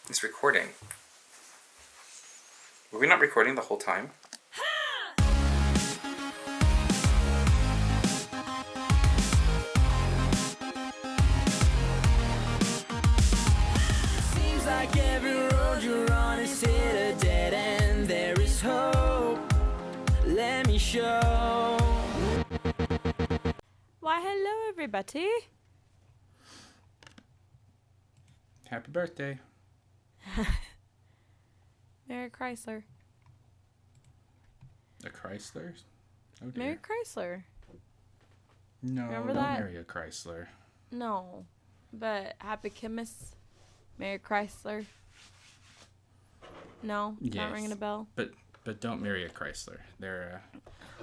It's recording. Were we not recording the whole time? Seems like every road you're on is hit a dead end. There is hope. Let me show. Why, hello, everybody. Happy birthday. Mary Chrysler. A Chrysler? Oh dear. Mary Chrysler. No, Remember don't that? marry a Chrysler. No. But Happy Chemist. Mary Chrysler. No? Yes. Not ringing a bell? But don't marry a Chrysler. They're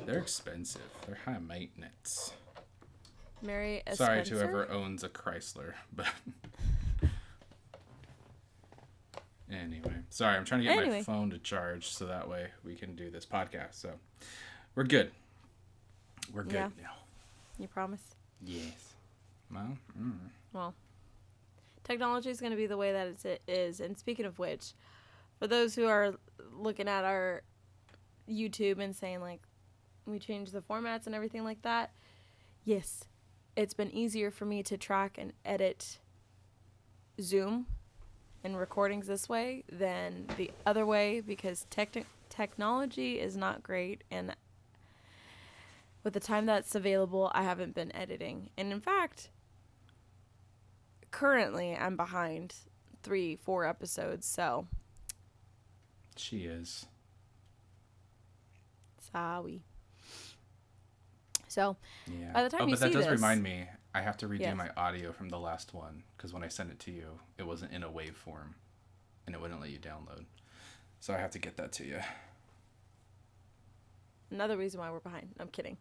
expensive. They're high maintenance. Marry a Sorry Spencer? to whoever owns a Chrysler, but anyway. Sorry, I'm trying to get my phone to charge so that way we can do this podcast. So we're good. We're good now. You promise? Yes. Well, technology is going to be the way that it is. And speaking of which, for those who are looking at our YouTube and saying, like, we changed the formats and everything like that, yes, it's been easier for me to track and edit Zoom and recordings this way than the other way because technology is not great, and with the time that's available, I haven't been editing. And in fact, currently I'm behind 3-4 episodes, so She is. sorry. So Yeah. by the time you but that see does this, remind me, I have to redo Yes. my audio from the last one because when I sent it to you, it wasn't in a waveform, and it wouldn't let you download. So I have to get that to you. another reason why we're behind. I'm kidding.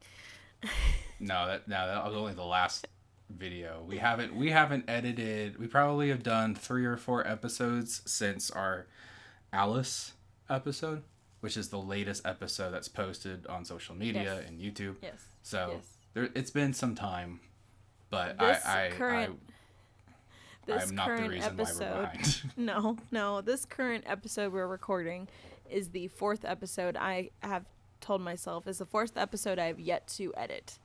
No, that was only the last video. We haven't edited. We probably have done 3 or 4 episodes since our Alice episode, which is the latest episode that's posted on social media and YouTube. Yes. So Yes. it's been some time, but This I'm not the current reason episode, why we're behind. No. This current episode we're recording is the 4th episode I have told myself is the 4th episode I have yet to edit.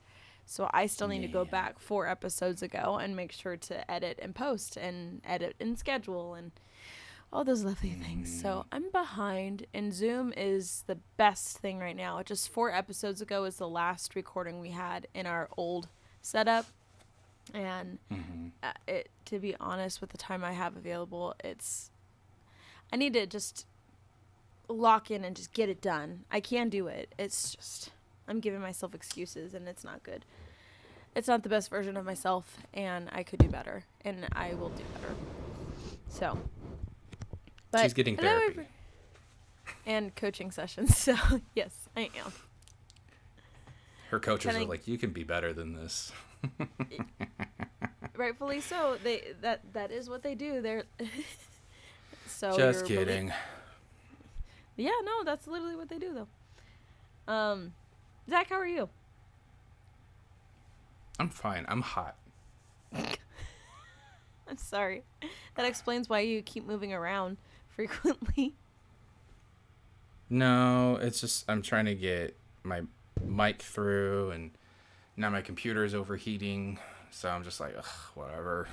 So I still need to go back 4 episodes ago and make sure to edit and post and edit and schedule and all those lovely things. So I'm behind, and Zoom is the best thing right now. Just 4 episodes ago is the last recording we had in our old setup. And to be honest, with the time I have available, I need to just lock in and just get it done. I can do it. It's just, I'm giving myself excuses, and it's not good. It's not the best version of myself, and I could do better, and I will do better. So, but She's getting therapy. And coaching sessions. So, yes, I am. Her coaches are like, you can be better than this. Rightfully so. That is what they do. They're so Just kidding. Yeah, no, that's literally what they do, though. Zach, how are you? I'm fine. I'm hot. I'm sorry. That explains why you keep moving around frequently. No, it's just I'm trying to get my mic through, and now my computer is overheating, so I'm just like, ugh, whatever.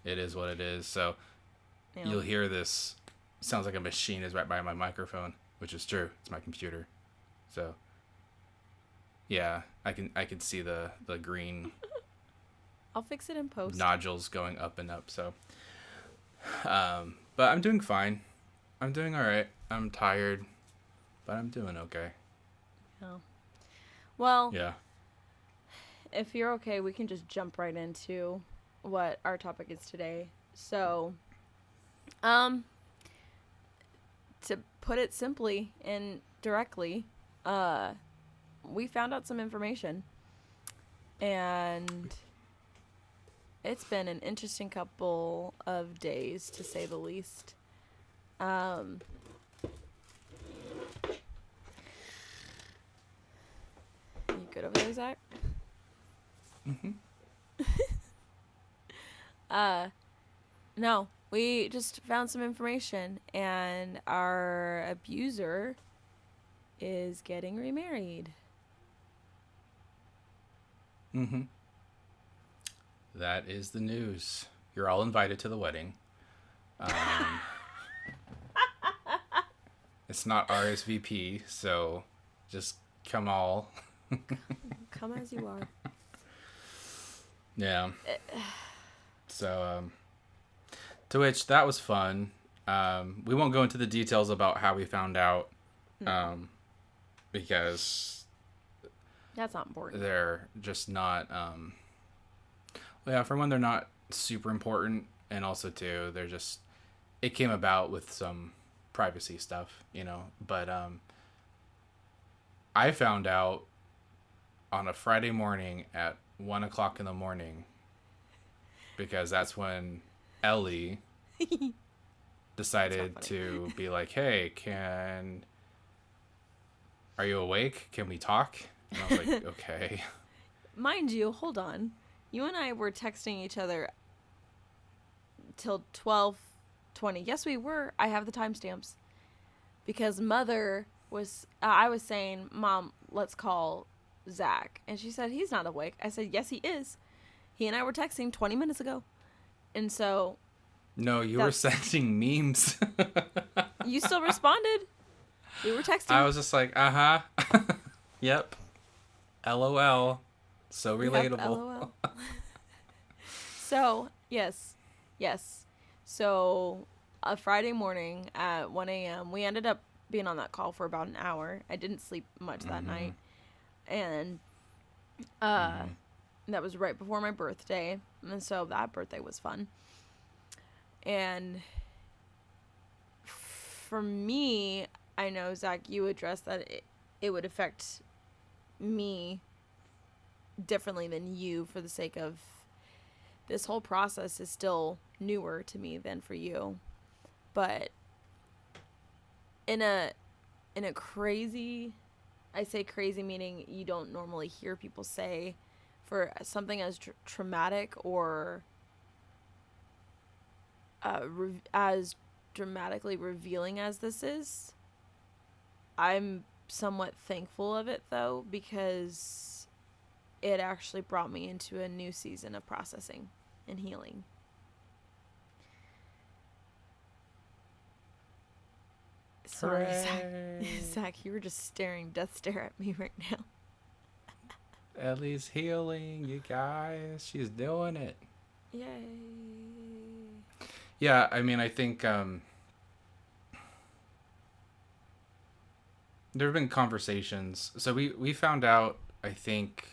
It is what it is. So You'll hear this. Sounds like a machine is right by my microphone, which is true. It's my computer. So yeah, I can see the green I'll fix it in post. nodules going up and up. So, but I'm doing fine. I'm doing all right. I'm tired, but I'm doing okay. Oh. Well, Yeah. if you're okay, we can just jump right into what our topic is today. So, to put it simply and directly, we found out some information, and it's been an interesting couple of days, to say the least. You good over there, Zach? Mm-hmm. No, We just found some information, and our abuser is getting remarried. Mm-hmm. That is the news. You're all invited to the wedding. It's not RSVP, so just come all. Come as you are. Yeah. So, to which that was fun. We won't go into the details about how we found out, because That's not important. they're just not. Well, yeah, for one, they're not super important, and also two, they're just. It came about with some privacy stuff, But I found out on a Friday morning at 1:00 in the morning, because that's when Ellie decided to be like, "Hey, are you awake? Can we talk?" And I was like, "Okay." Mind you, hold on. You and I were texting each other till 12:20. Yes, we were. I have the timestamps. Because Mother was, I was saying, Mom, let's call Zach. And she said, he's not awake. I said, yes, he is. He and I were texting 20 minutes ago. And so. No, you were sending memes. You still responded. We were texting. I was just like, uh-huh. Yep. LOL. So relatable. Yep, LOL. So, yes. So, a Friday morning at 1 a.m., we ended up being on that call for about an hour. I didn't sleep much that night. And that was right before my birthday. And so that birthday was fun. And for me, I know, Zach, you addressed that it would affect me differently than you, for the sake of this whole process is still newer to me than for you. But in a crazy, I say crazy meaning you don't normally hear people say, for something as traumatic or as dramatically revealing as this is, I'm somewhat thankful of it, though, because it actually brought me into a new season of processing and healing. Sorry, Zach, you were just death stare at me right now. Ellie's healing, you guys. She's doing it. Yay. Yeah, I mean, I think there have been conversations. So we found out, I think,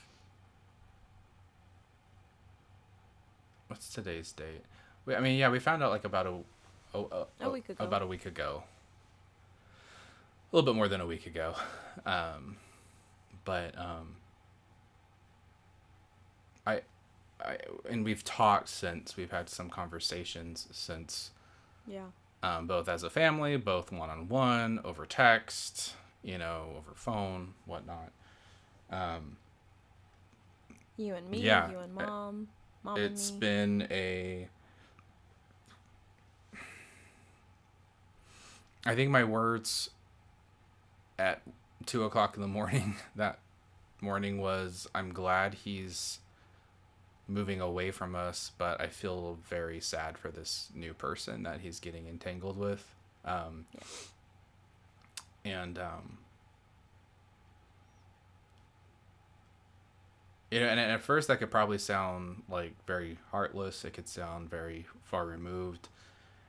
what's today's date? We found out like about a week ago. About a week ago. A little bit more than a week ago. And we've talked since. We've had some conversations since. Yeah. Both as a family, both one-on-one, over text, over phone, whatnot. You and me, yeah, you and Mom it's and me. Been I think my words at 2:00 in the morning that morning was, I'm glad he's moving away from us, but I feel very sad for this new person that he's getting entangled with. And and at first that could probably sound like very heartless. It could sound very far removed,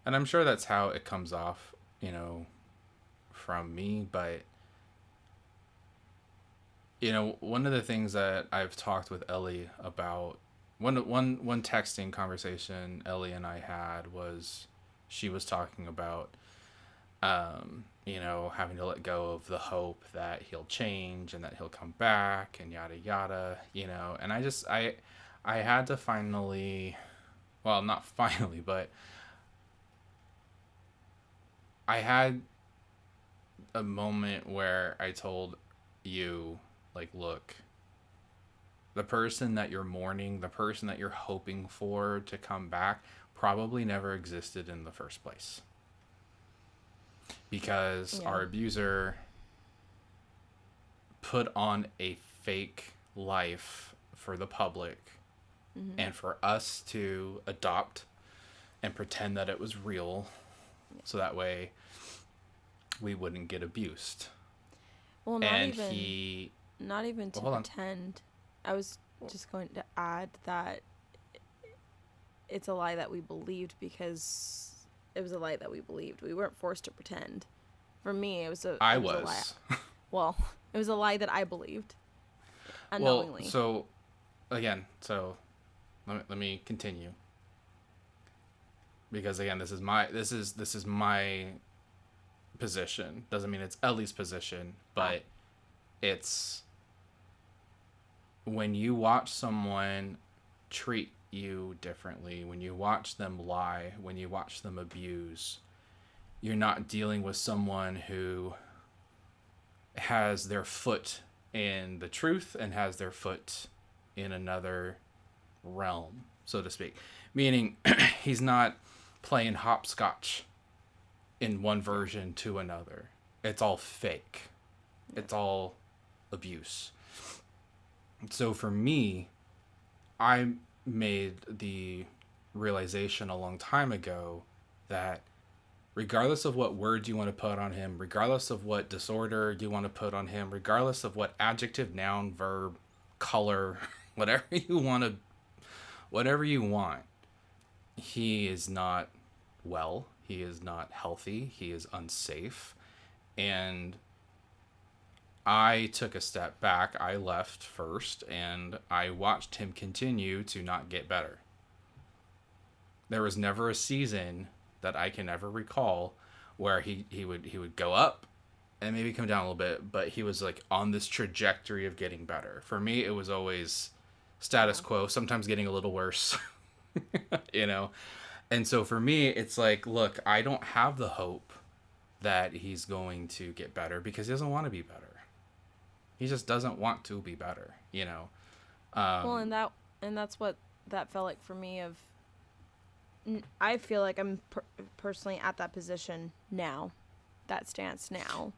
and I'm sure that's how it comes off, from me. But one of the things that I've talked with Ellie about, one texting conversation Ellie and I had, was she was talking about having to let go of the hope that he'll change and that he'll come back and yada yada, and I had to finally, well, not finally, but I had a moment where I told you, like, look, The person that you're mourning, the person that you're hoping for to come back, probably never existed in the first place. Because our abuser put on a fake life for the public, and for us to adopt and pretend that it was real, so that way we wouldn't get abused. Well, not even to pretend. I was just going to add that it's a lie that we believed because it was a lie that we believed. We weren't forced to pretend. For me, it was a lie. Well, it was a lie that I believed unknowingly. Well, so again, let me continue. Because again, this is my position. Doesn't mean it's Ellie's position, but it's when you watch someone treat you differently, when you watch them lie, when you watch them abuse, you're not dealing with someone who has their foot in the truth and has their foot in another realm, so to speak. Meaning he's not playing hopscotch in one version to another. It's all fake. It's all abuse. So for me, I made the realization a long time ago that regardless of what word you want to put on him, regardless of what disorder you want to put on him, regardless of what adjective, noun, verb, color, whatever you want, he is not well. He is not healthy. He is unsafe. And I took a step back. I left first, and I watched him continue to not get better. There was never a season that I can ever recall where he would go up and maybe come down a little bit, but he was like on this trajectory of getting better. For me, it was always status quo, sometimes getting a little worse, you know? And so for me, it's like, look, I don't have the hope that he's going to get better because he doesn't want to be better. He just doesn't want to be better, you know? Well, and that's what that felt like for me of, I feel like I'm personally at that position now, that stance now.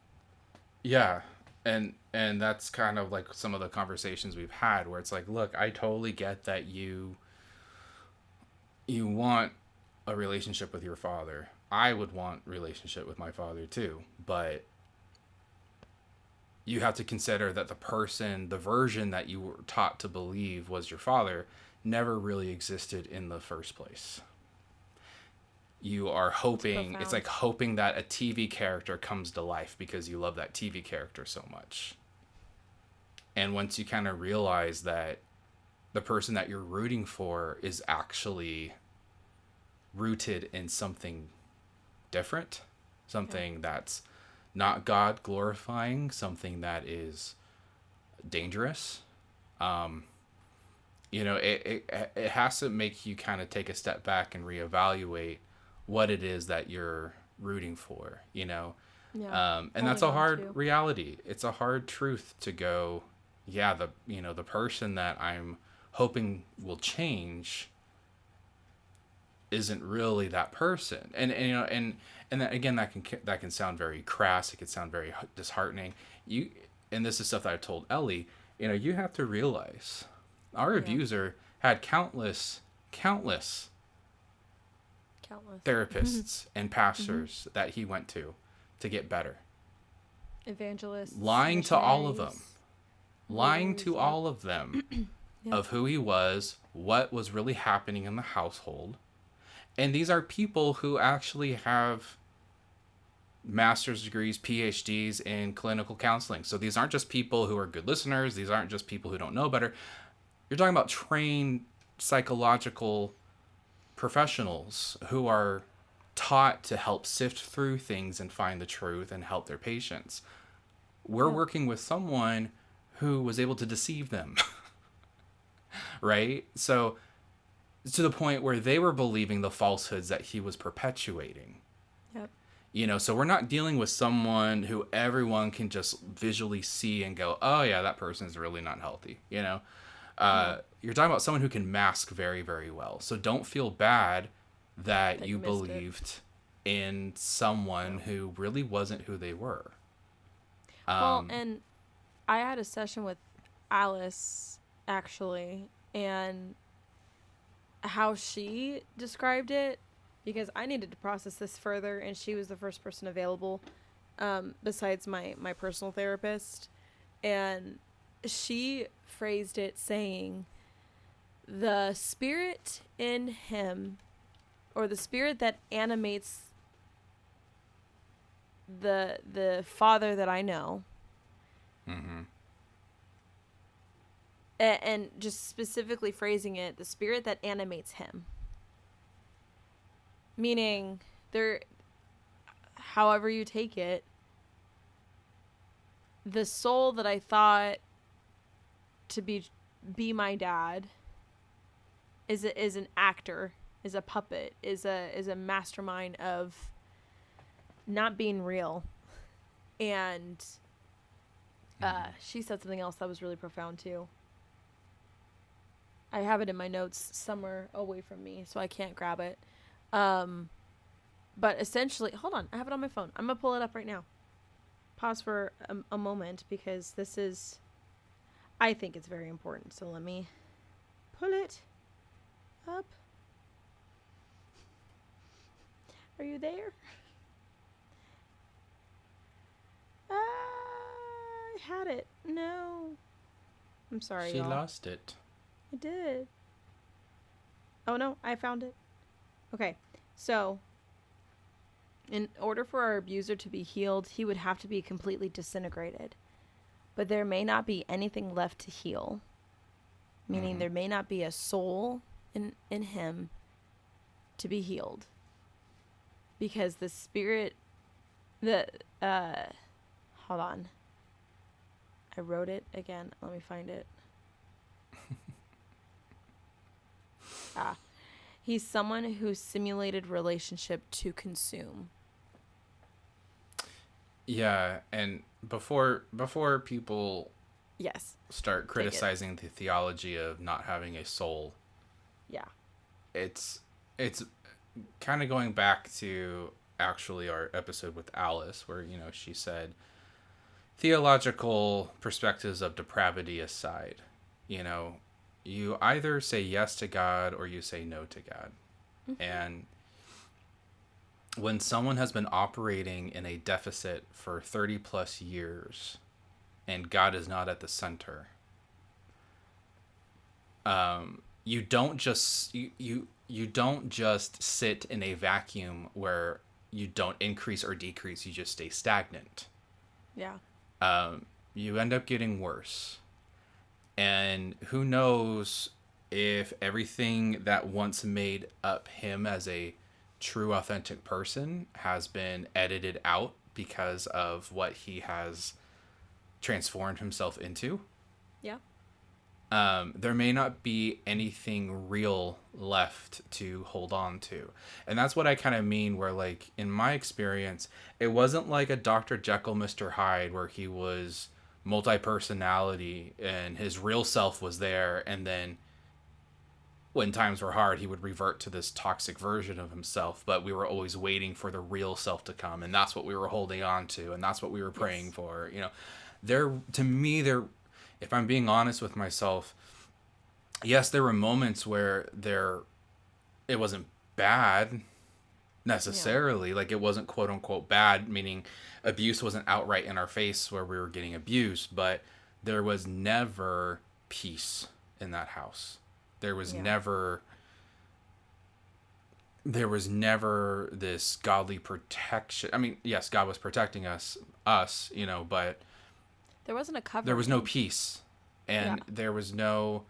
Yeah. And that's kind of like some of the conversations we've had where it's like, look, I totally get that you want a relationship with your father. I would want relationship with my father too, but you have to consider that the version that you were taught to believe was your father never really existed in the first place. You are hoping, it's like hoping that a TV character comes to life because you love that TV character so much. And once you kind of realize that the person that you're rooting for is actually rooted in something different, something that's not God glorifying, something that is dangerous, you know, it has to make you kind of take a step back and reevaluate what it is that you're rooting for, you know? Yeah. And that's a hard reality. It's a hard truth to go, yeah, the person that I'm hoping will change isn't really that person. And you know, and that, again, that can sound very crass. It can sound very disheartening. And this is stuff that I've told Ellie, you know, you have to realize our abuser had countless therapists and pastors that he went to get better. Evangelists. Lying to all of them. Lying to all of them of who he was, what was really happening in the household. And these are people who actually have master's degrees, PhDs in clinical counseling. So these aren't just people who are good listeners. These aren't just people who don't know better. You're talking about trained psychological professionals who are taught to help sift through things and find the truth and help their patients. We're working with someone who was able to deceive them, right? So to the point where they were believing the falsehoods that he was perpetuating. Yep. You know, so we're not dealing with someone who everyone can just visually see and go, oh yeah, that person is really not healthy, you know? You're talking about someone who can mask very, very well. So don't feel bad that you missed it. believed in someone who really wasn't who they were. Well, and I had a session with Alice, actually, and how she described it, because I needed to process this further, and she was the first person available, besides my personal therapist. And she phrased it saying, the spirit in him, or the spirit that animates the father that I know, Mm-hmm. and just specifically phrasing it, the spirit that animates him, meaning there, however you take it, the soul that I thought to be my dad is an actor, is a puppet, is a mastermind of not being real. And she said something else that was really profound too. I have it in my notes somewhere away from me, so I can't grab it. But essentially, hold on, I have it on my phone. I'm gonna pull it up right now. Pause for a moment, because this is, I think it's very important. So let me pull it up. Are you there? I had it. No. I'm sorry, She y'all. lost it. I did. Oh no, I found it. Okay, so in order for our abuser to be healed, he would have to be completely disintegrated. But there may not be anything left to heal. Meaning there may not be a soul in him to be healed. Because the spirit, hold on. I wrote it again. Let me find it. He's someone who simulated relationship to consume. Yeah, and before people Yes. start criticizing the theology of not having a soul, Yeah. it's kind of going back to actually our episode with Alice, where she said, theological perspectives of depravity aside, you either say yes to God or you say no to God. Mm-hmm. And when someone has been operating in a deficit for 30 plus years and God is not at the center, you don't just you don't just sit in a vacuum where you don't increase or decrease, you just stay stagnant. Yeah. You end up getting worse. And who knows if everything that once made up him as a true, authentic person has been edited out because of what he has transformed himself into. Yeah. There may not be anything real left to hold on to. And that's what I kind of mean, where, like, in my experience, it wasn't like a Dr. Jekyll, Mr. Hyde, where he was multi-personality and his real self was there, and then when times were hard he would revert to this toxic version of himself, but we were always waiting for the real self to come, and that's what we were holding on to, and that's what we were praying for. To me, if I'm being honest with myself, yes, there were moments where it wasn't bad necessarily. Like, it wasn't quote unquote bad, meaning abuse wasn't outright in our face where we were getting abused, but there was never peace in that house. There was never this godly protection. I mean, yes, God was protecting us, but there wasn't a cover. There was no peace, and there was no,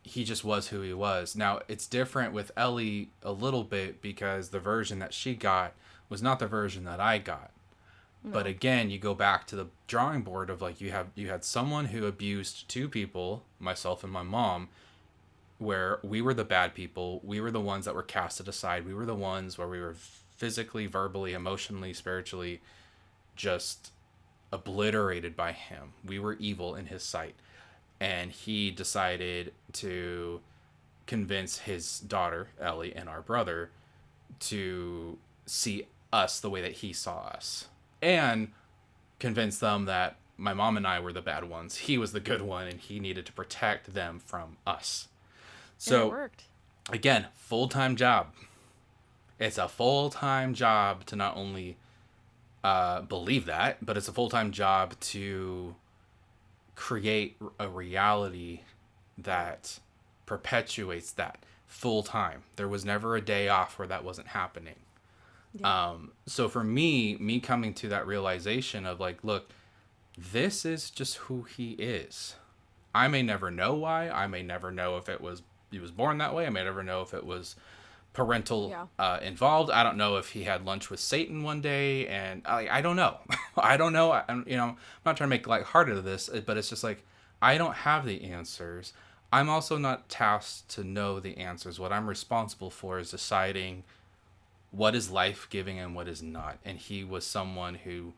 he just was who he was. Now, it's different with Ellie a little bit, because the version that she got was not the version that I got. No. But again, you go back to the drawing board of, like, you had someone who abused two people, myself and my mom, where we were the bad people. We were the ones that were casted aside. We were the ones where we were physically, verbally, emotionally, spiritually just obliterated by him. We were evil in his sight. and he decided to convince his daughter Ellie and our brother to see us the way that he saw us, and convince them that my mom and I were the bad ones, he was the good one, and he needed to protect them from us. So And it worked. again, full-time job. It's a full-time job to not only believe that, but it's a full-time job to create a reality that perpetuates that full-time. There was never a day off where that wasn't happening. Yeah. So for me coming to that realization of like, look, this is just who he is. I may never know why. I may never know if he was born that way. I may never know if it was parental involved. I don't know if he had lunch with Satan one day, and I don't know. I don't know. I'm not trying to make lighthearted of this, but it's just like, I don't have the answers. I'm also not tasked to know the answers. What I'm responsible for is deciding what is life-giving and what is not. And he was someone who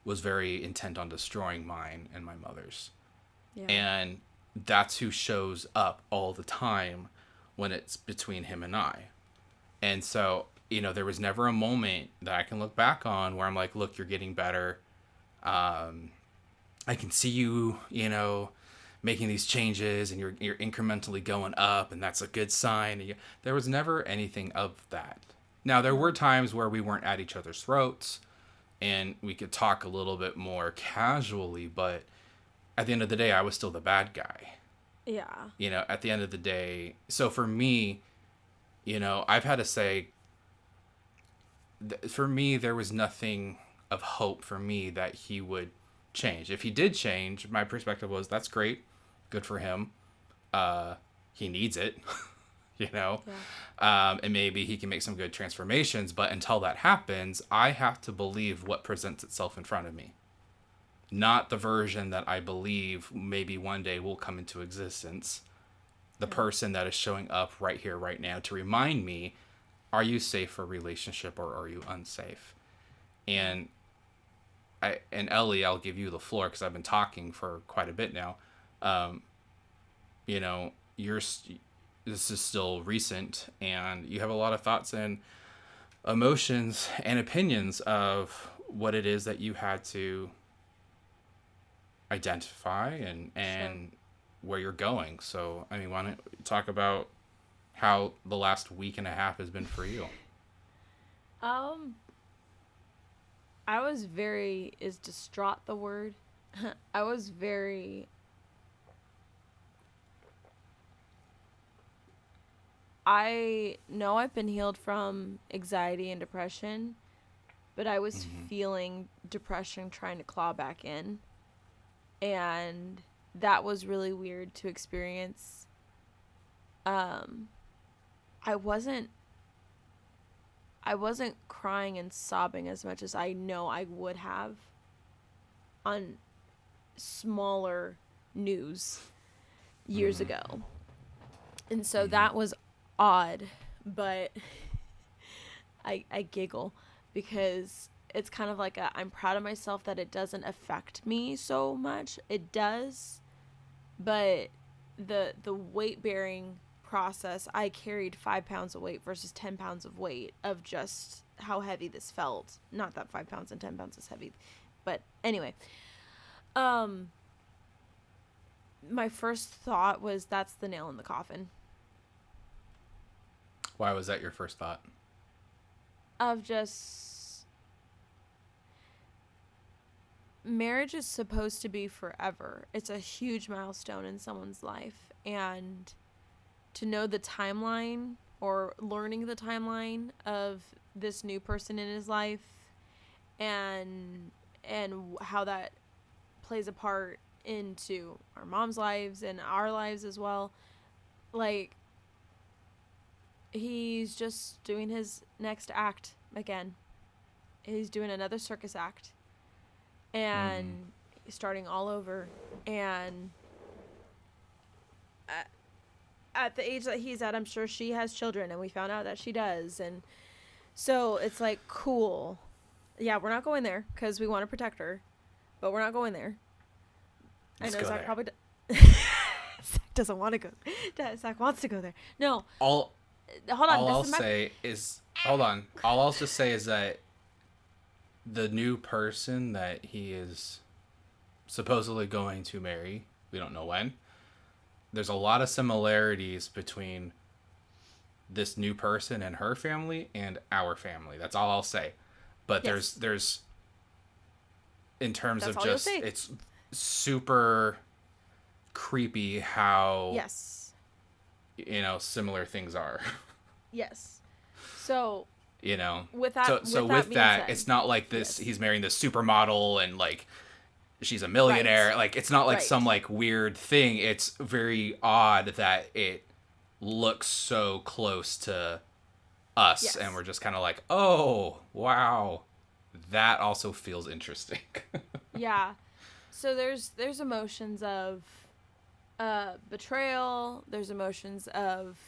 was very intent on destroying mine and my mother's. Yeah. And that's who shows up all the time when it's between him and I. And so, there was never a moment that I can look back on where I'm like, look, you're getting better. I can see you, making these changes, and you're incrementally going up, and that's a good sign. There was never anything of that. Now, there were times where we weren't at each other's throats, and we could talk a little bit more casually, but at the end of the day, I was still the bad guy. Yeah. At the end of the day. So for me, I've had to say, for me, there was nothing of hope for me that he would change. If he did change, my perspective was, that's great. Good for him. He needs it, Yeah. and maybe he can make some good transformations. But until that happens, I have to believe what presents itself in front of me. Not the version that I believe maybe one day will come into existence. The person that is showing up right here, right now to remind me, are you safe for a relationship or are you unsafe? And Ellie, I'll give you the floor because I've been talking for quite a bit now. This is still recent, and you have a lot of thoughts and emotions and opinions of what it is that you had to identify and Sure. where you're going. So, why don't you talk about how the last week and a half has been for you? I was very, is distraught the word? I was very, I know I've been healed from anxiety and depression, but I was feeling depression trying to claw back in. And that was really weird to experience. I wasn't crying and sobbing as much as I know I would have on smaller news years ago. And so that was odd, but I giggle because it's kind of like I'm proud of myself that it doesn't affect me so much. It does, but the weight bearing process, I carried 5 pounds of weight versus 10 pounds of weight of just how heavy this felt. Not that 5 pounds and 10 pounds is heavy, but anyway, my first thought was, that's the nail in the coffin. Why was that your first thought? Of just, marriage is supposed to be forever. It's a huge milestone in someone's life, and to know the timeline or learning the timeline of this new person in his life and how that plays a part into our mom's lives and our lives as well. Like, he's just doing his next act again. He's doing another circus act and starting all over. And at the age that he's at, I'm sure she has children, and we found out that she does. And so it's like, cool. Yeah, we're not going there because we want to protect her, but we're not going there. Let's I know go Zach there. probably doesn't want to go. Zach wants to go there. No, All hold on. all this I'll is my- say is, hold on. All I'll just say is that the new person that he is supposedly going to marry, we don't know when, there's a lot of similarities between this new person and her family and our family. That's all I'll say. But Yes. there's in terms That's of all you'll just, say. it's super creepy how Yes. Similar things are. Yes. So with that, so with that, being said, it's not like this yes. he's marrying this supermodel and like she's a millionaire. Right. Like it's not like Right. some like weird thing. It's very odd that it looks so close to us. Yes. And we're just kind of like, oh wow, that also feels interesting. Yeah. So there's emotions of betrayal. There's emotions of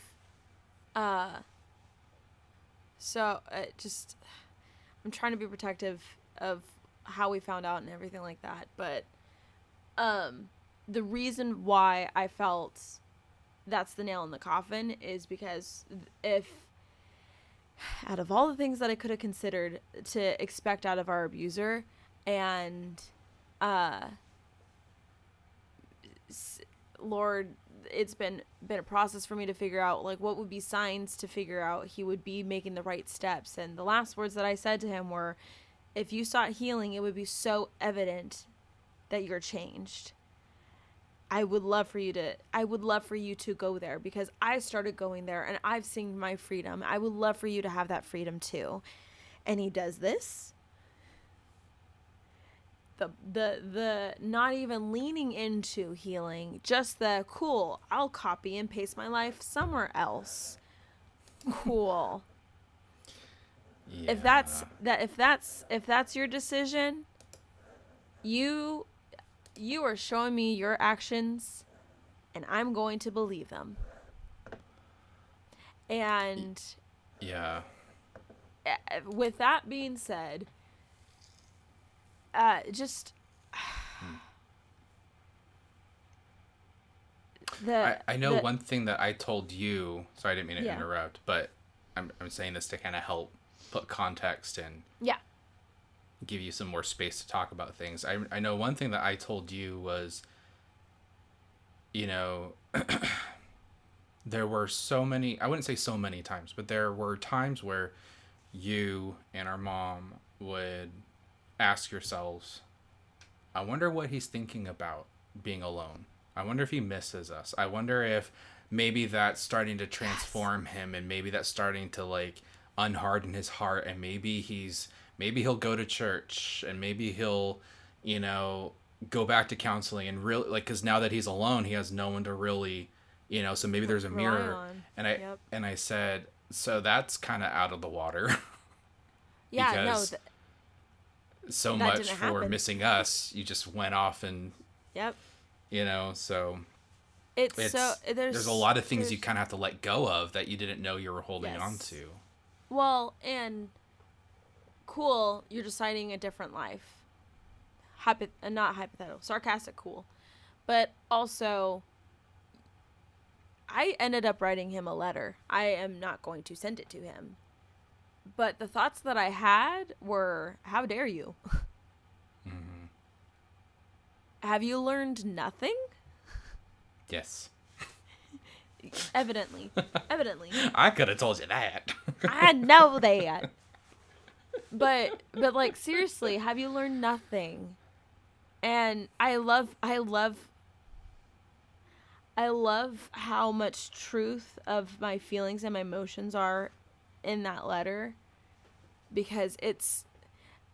just I'm trying to be protective of how we found out and everything like that. But the reason why I felt that's the nail in the coffin is because if out of all the things that I could have considered to expect out of our abuser, and Lord, it's been a process for me to figure out like what would be signs to figure out he would be making the right steps. And the last words that I said to him were, if you sought healing, it would be so evident that you're changed. I would love for you to go there, because I started going there and I've seen my freedom. I would love for you to have that freedom too. And he does this. The not even leaning into healing, just the cool, I'll copy and paste my life somewhere else. Cool. Yeah. If that's your decision, you are showing me your actions and I'm going to believe them. And Yeah. with that being said, just I know one thing that I told you, sorry I didn't mean to Yeah. interrupt, but I'm saying this to kind of help put context and yeah. give you some more space to talk about things. I know one thing that I told you was, there were so many, I wouldn't say so many times, but there were times where you and our mom would ask yourselves, I wonder what he's thinking about being alone. I wonder if he misses us. I wonder if maybe that's starting to transform him, and maybe that's starting to like unharden his heart, and maybe he'll go to church, and maybe he'll go back to counseling, and really like, because now that he's alone, he has no one to really so maybe there's a Rely mirror on. and Yep. I said, so that's kind of out of the water. Yeah, Because so that much didn't for happen. missing us, you just went off and yep. so It's so there's a lot of things you kind of have to let go of that you didn't know you were holding Yes. on to. Well, and cool, you're deciding a different life. Not hypothetical, sarcastic cool. But also, I ended up writing him a letter. I am not going to send it to him. But the thoughts that I had were, how dare you? Mm-hmm. Have you learned nothing? Yes. Evidently. I could have told you that. I know that. But like seriously, have you learned nothing? And I love how much truth of my feelings and my emotions are in that letter, because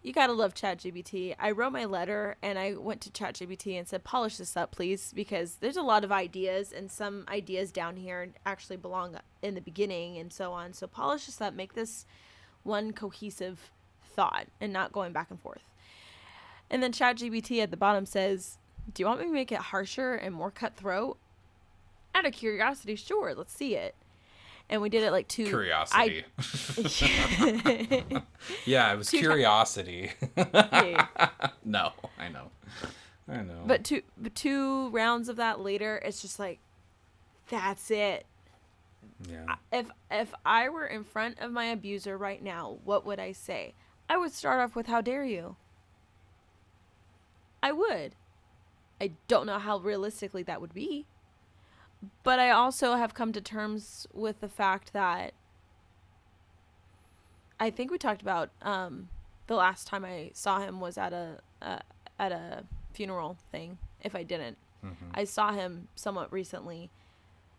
you gotta love ChatGPT. I wrote my letter and I went to ChatGPT and said, polish this up, please, because there's a lot of ideas, and some ideas down here actually belong in the beginning and so on. So polish this up, make this one cohesive thought and not going back and forth. And then ChatGPT at the bottom says, do you want me to make it harsher and more cutthroat? Out of curiosity, sure, let's see it. And we did it like Curiosity. Yeah, it was 2 curiosity. Yeah. No, I know. But two rounds of that later, it's just like, That's it. Yeah. If I were in front of my abuser right now, what would I say? I would start off with, how dare you? I would. I don't know how realistically that would be. But I also have come to terms with the fact that I think we talked about the last time I saw him was at a funeral thing. If I didn't, I saw him somewhat recently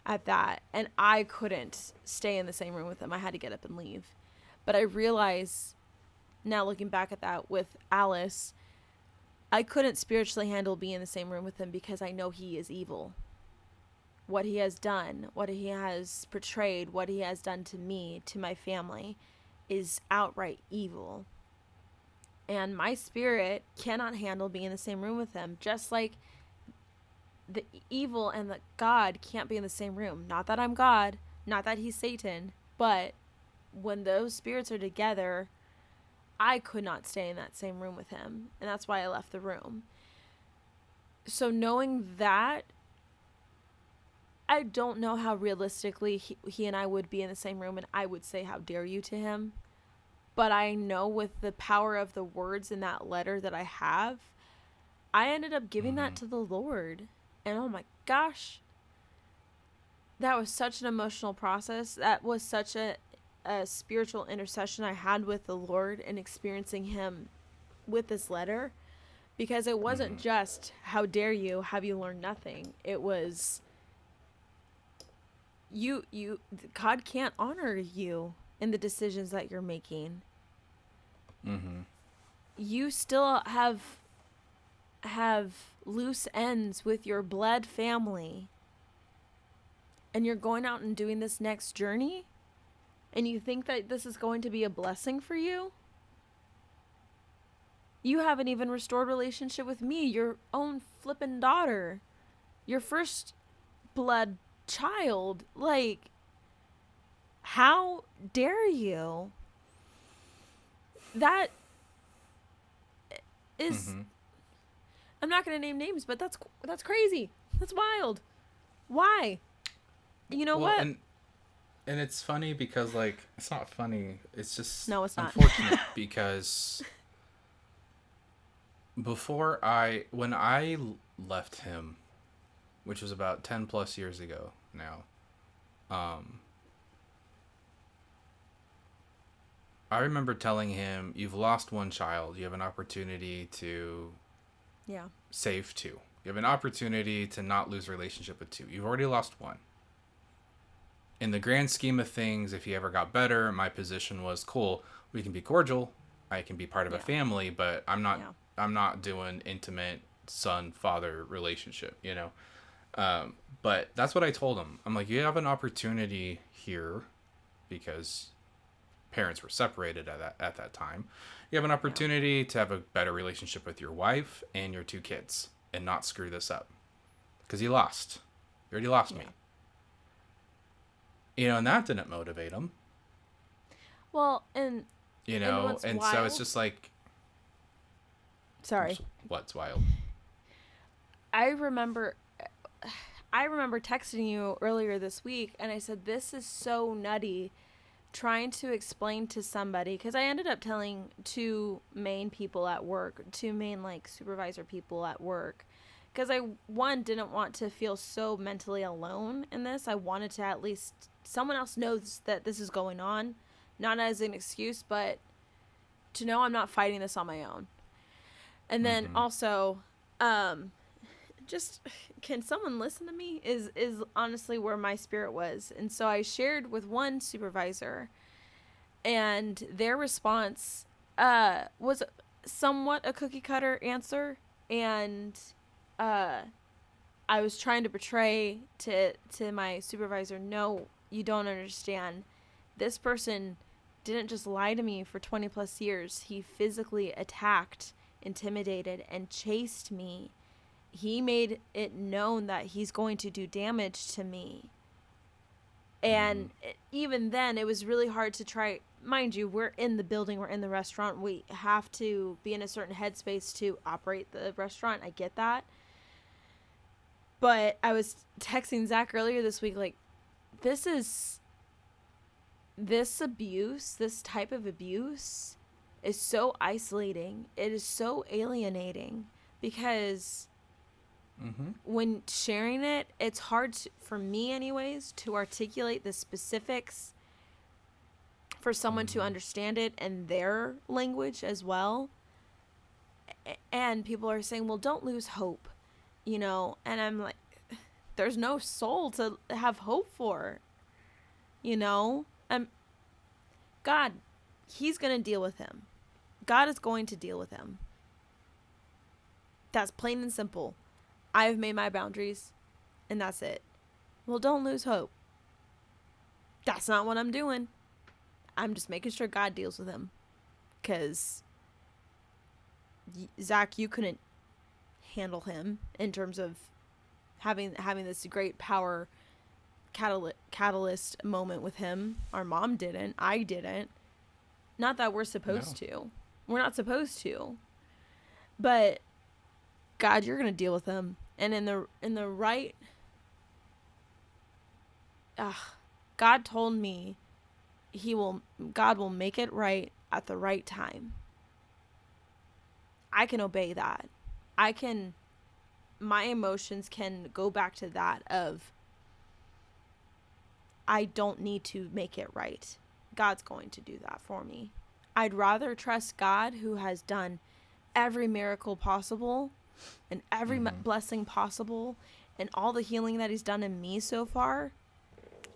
at that, and I couldn't stay in the same room with him. I had to get up and leave. But I realize now, looking back at that with Alice, I couldn't spiritually handle being in the same room with him because I know he is evil. What he has done, what he has portrayed, what he has done to me, to my family, is outright evil. And my spirit cannot handle being in the same room with him, just like the evil and the God can't be in the same room. Not that I'm God, not that he's Satan, but when those spirits are together, I could not stay in that same room with him, and that's why I left the room. So knowing that, I don't know how realistically he and I would be in the same room and I would say, how dare you, to him. But I know with the power of the words in that letter that I have, I ended up giving that to the Lord. And oh my gosh, that was such an emotional process. That was such a spiritual intercession I had with the Lord and experiencing him with this letter. Because it wasn't just, how dare you, have you learned nothing? It was, God can't honor you in the decisions that you're making. You still have loose ends with your blood family, and you're going out and doing this next journey, and you think that this is going to be a blessing for you. You haven't even restored relationship with me, your own flippin' daughter, your first blood child. Like, how dare you? That is, I'm not going to name names, but that's crazy. That's wild. Why? You know what? And it's funny because, like, it's not funny. It's just No, it's not. Unfortunate because when I left him, which was about 10 plus years ago now, I remember telling him, you've lost one child. You have an opportunity to save two. You have an opportunity to not lose relationship with two. You've already lost one. In the grand scheme of things, if he ever got better, my position was, cool, we can be cordial. I can be part of a family, but I'm not doing intimate son-father relationship, you know? But that's what I told him. I'm like, you have an opportunity here because parents were separated at that time. You have an opportunity to have a better relationship with your wife and your two kids and not screw this up. Because you lost. You already lost me. You know, and that didn't motivate him. Well, and you know, and so it's just like, sorry. What's wild? I remember texting you earlier this week, and I said, this is so nutty, trying to explain to somebody, because I ended up telling two main like supervisor people at work, because I didn't want to feel so mentally alone in this. I wanted to at least someone else knows that this is going on, not as an excuse, but to know I'm not fighting this on my own. And then also, just, can someone listen to me is honestly where my spirit was. And so I shared with one supervisor, and their response was somewhat a cookie cutter answer. And I was trying to portray to my supervisor, no, you don't understand. This person didn't just lie to me for 20 plus years. He physically attacked, intimidated, and chased me. He made it known that he's going to do damage to me. And even then, it was really hard to try. Mind you, we're in the building, we're in the restaurant. We have to be in a certain headspace to operate the restaurant. I get that. But I was texting Zach earlier this week, like, this abuse, this type of abuse is so isolating. It is so alienating because when sharing it, it's hard for me anyways to articulate the specifics for someone to understand it in their language as well. And people are saying, well, don't lose hope, and I'm like, there's no soul to have hope for, God, he's going to deal with him. God is going to deal with him. That's plain and simple. I've made my boundaries, and that's it. Well, don't lose hope. That's not what I'm doing. I'm just making sure God deals with him. Because, Zach, you couldn't handle him in terms of having this great power catalyst moment with him. Our mom didn't. I didn't. Not that we're supposed to. We're not supposed to. But God, you're going to deal with him. And in the right God told me God will make it right at the right time. I can obey that. My emotions can go back to that of, I don't need to make it right. God's going to do that for me. I'd rather trust God, who has done every miracle possible and every blessing possible and all the healing that he's done in me so far.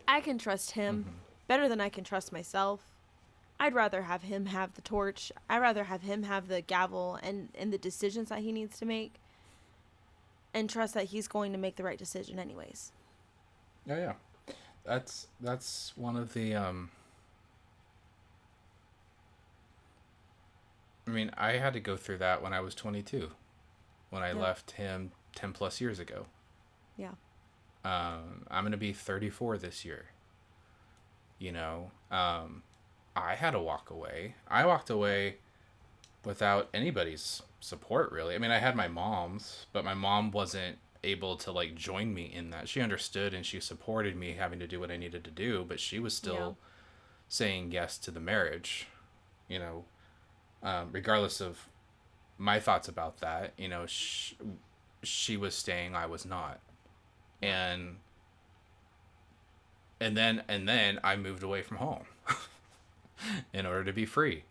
I can trust him better than I can trust myself. I'd rather have him have the torch. I'd rather have him have the gavel and the decisions that he needs to make, and trust that he's going to make the right decision anyways. Yeah. That's one of the I mean, I had to go through that when I was 22, when I left him 10 plus years ago. Yeah. I'm going to be 34 this year. I had to walk away. I walked away without anybody's support, really. I mean, I had my mom's, but my mom wasn't able to, like, join me in that. She understood and she supported me having to do what I needed to do, but she was still saying yes to the marriage, regardless of my thoughts about that. She was staying, I was not. And then I moved away from home in order to be free,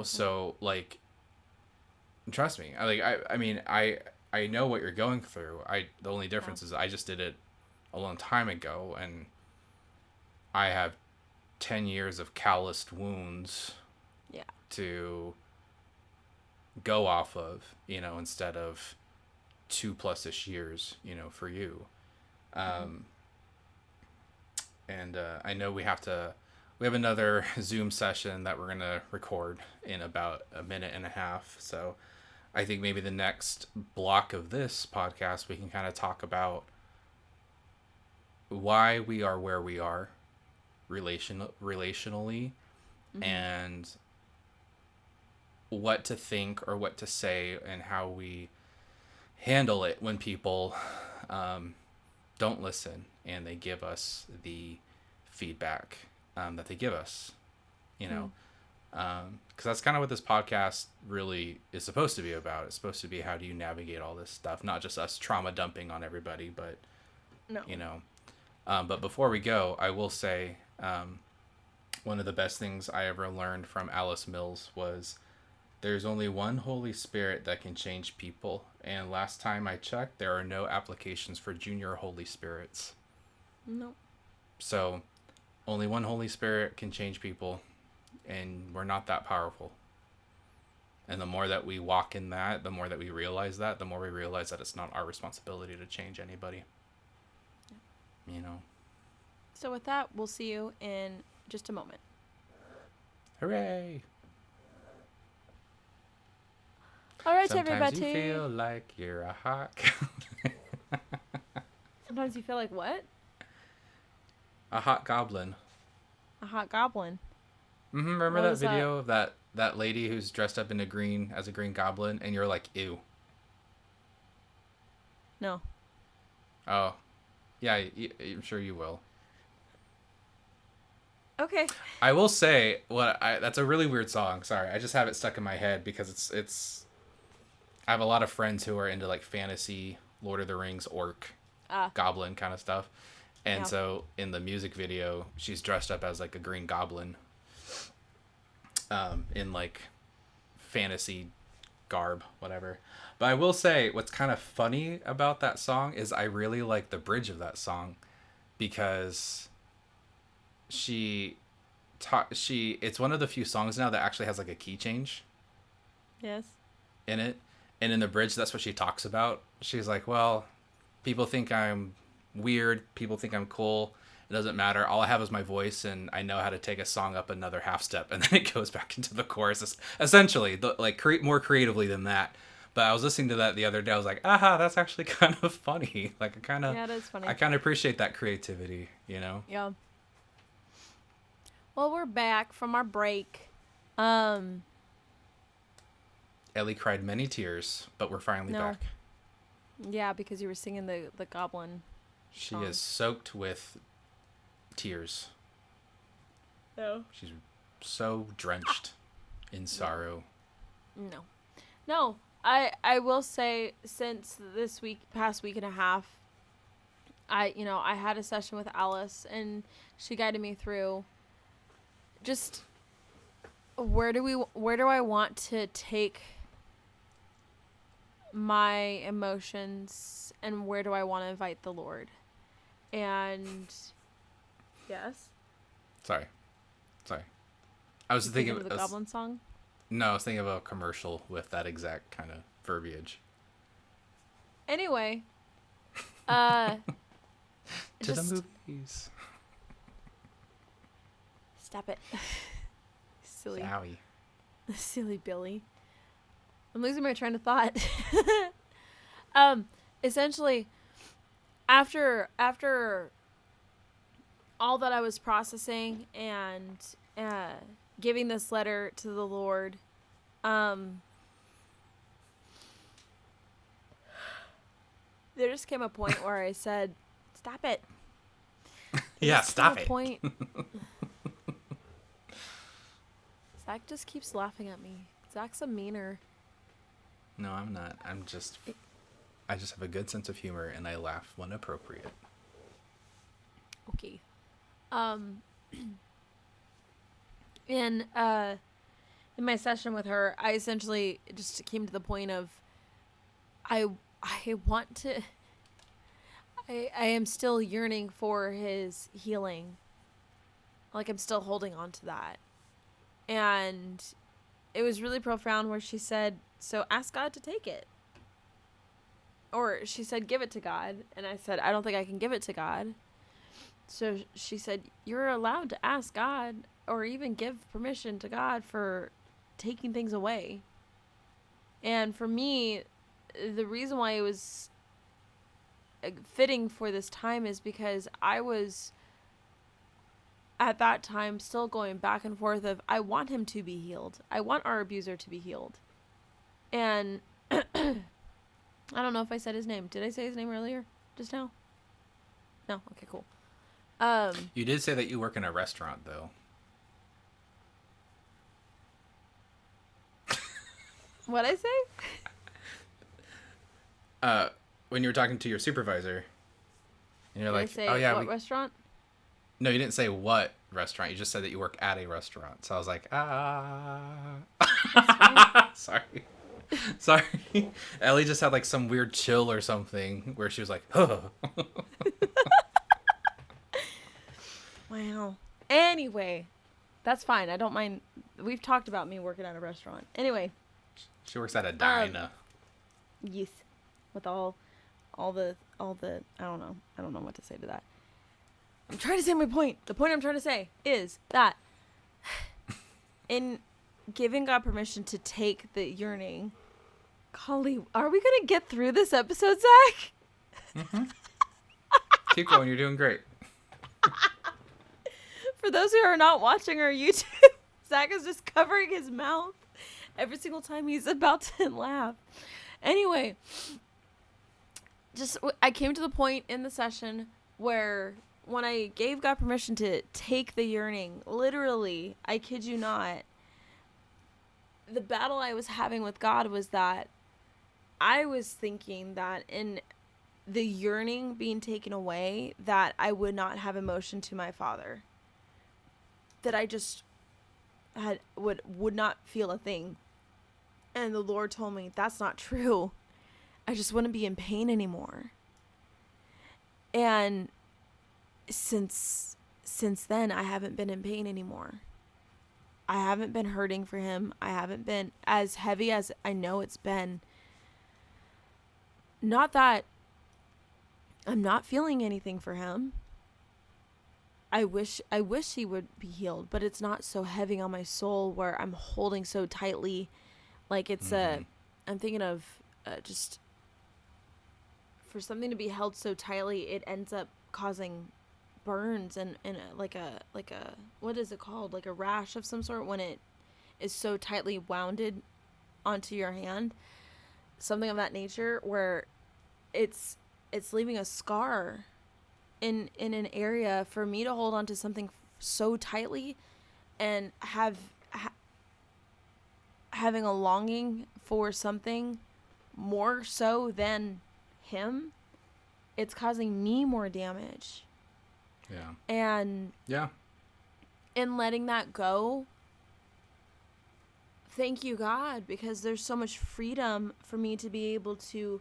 so, like, trust me. I know what you're going through. The only difference is I just did it a long time ago, and I have 10 years of calloused wounds to go off of, instead of 2+ years, for you. And I know we have another Zoom session that we're going to record in about a minute and a half. So I think maybe the next block of this podcast, we can kind of talk about why we are where we are relationally, and what to think or what to say and how we handle it when people don't listen and they give us the feedback that they give us, because that's kind of what this podcast really is supposed to be about. It's supposed to be, how do you navigate all this stuff, not just us trauma dumping on everybody, but but before we go, I will say one of the best things I ever learned from Alice Mills was, there's only one Holy Spirit that can change people, and last time I checked, there are no applications for junior Holy Spirits. No. So only one Holy Spirit can change people, and we're not that powerful. And the more that we walk in that, the more that we realize that, the more we realize that it's not our responsibility to change anybody. So with that, we'll see you in just a moment. Hooray! All right, Sometimes everybody. you feel like you're a hawk. Sometimes you feel like what? A hot goblin. A hot goblin. Remember What that was video of that lady who's dressed up in as a green goblin, and you're like, ew. No. Oh, yeah, I'm sure you will. Okay. I will say that's a really weird song. Sorry, I just have it stuck in my head because it's. I have a lot of friends who are into like fantasy, Lord of the Rings, orc, goblin kind of stuff, and Yeah. so in the music video, she's dressed up as like a green goblin, in like fantasy garb, whatever. But I will say, what's kind of funny about that song is I really like the bridge of that song because it's one of the few songs now that actually has like a key change Yes. in it, and in the bridge that's what she talks about. She's like, well, people think I'm weird, people think I'm cool, it doesn't matter, all I have is my voice and I know how to take a song up another half step, and then it goes back into the chorus essentially, like more creatively than that. But I was listening to that the other day, I was like, aha, that's actually kind of funny. Like Yeah, it is funny. I kind of appreciate that creativity, you know. Yeah. Well, we're back from our break. Ellie cried many tears, but we're finally No. back. Yeah, because you were singing the goblin. She song. is soaked with tears. No. She's so drenched in sorrow. No. I will say, since this past week and a half, I had a session with Alice and she guided me through just where do I want to take my emotions and where do I want to invite the Lord. And yes. Sorry. I was thinking of the goblin song. No, I was thinking of a commercial with that exact kind of verbiage. Anyway, To the movies. Stop it. Silly. Owie. Silly Billy. I'm losing my train of thought. Essentially, after all that I was processing and giving this letter to the Lord, there just came a point where I said, "Stop it." Yeah, stop it. Point. Zach just keeps laughing at me. Zach's a meaner. No, I'm not. I just have a good sense of humor and I laugh when appropriate. Okay. In my session with her, I essentially just came to the point of I want to I am still yearning for his healing. Like, I'm still holding on to that. And it was really profound where she said, so ask God to take it. Or she said, give it to God. And I said, I don't think I can give it to God. So she said, you're allowed to ask God or even give permission to God for taking things away. And for me, the reason why it was fitting for this time is because I was at that time still going back and forth of I want him to be healed. I want our abuser to be healed. And I don't know if I said his name. Did I say his name earlier? Just now? No? Okay, cool. You did say that you work in a restaurant, though. What'd I say? When you were talking to your supervisor, and you're Did I like, say "Oh yeah, what restaurant?" No, you didn't say what restaurant. You just said that you work at a restaurant. So I was like, Sorry. Ellie just had like some weird chill or something where she was like, "Oh." Wow. Anyway, that's fine. I don't mind. We've talked about me working at a restaurant. Anyway. She works at a diner. Yes. With all the I don't know what to say to that. I'm trying to say my point. The point I'm trying to say is that in giving God permission to take the yearning, golly, are we gonna get through this episode, Zach? Mm-hmm. Keep going. You're doing great. For those who are not watching our YouTube, Zach is just covering his mouth every single time he's about to laugh. Anyway, I came to the point in the session where when I gave God permission to take the yearning, literally, I kid you not, the battle I was having with God was that I was thinking that in the yearning being taken away, that I would not have emotion to my Father. That I just would not feel a thing. And the Lord told me that's not true. I just wouldn't be in pain anymore. And since then, I haven't been in pain anymore. I haven't been hurting for him. I haven't been as heavy as I know it's been. Not that I'm not feeling anything for him. I wish he would be healed, but it's not so heavy on my soul where I'm holding so tightly. Like it's I'm thinking of just for something to be held so tightly, it ends up causing burns and like a what is it called, like a rash of some sort when it is so tightly wounded onto your hand, something of that nature, where it's leaving a scar in an area for me to hold on to something so tightly and having a longing for something more so than him. It's causing me more damage. Yeah. And yeah, in letting that go, thank you, God, because there's so much freedom for me to be able to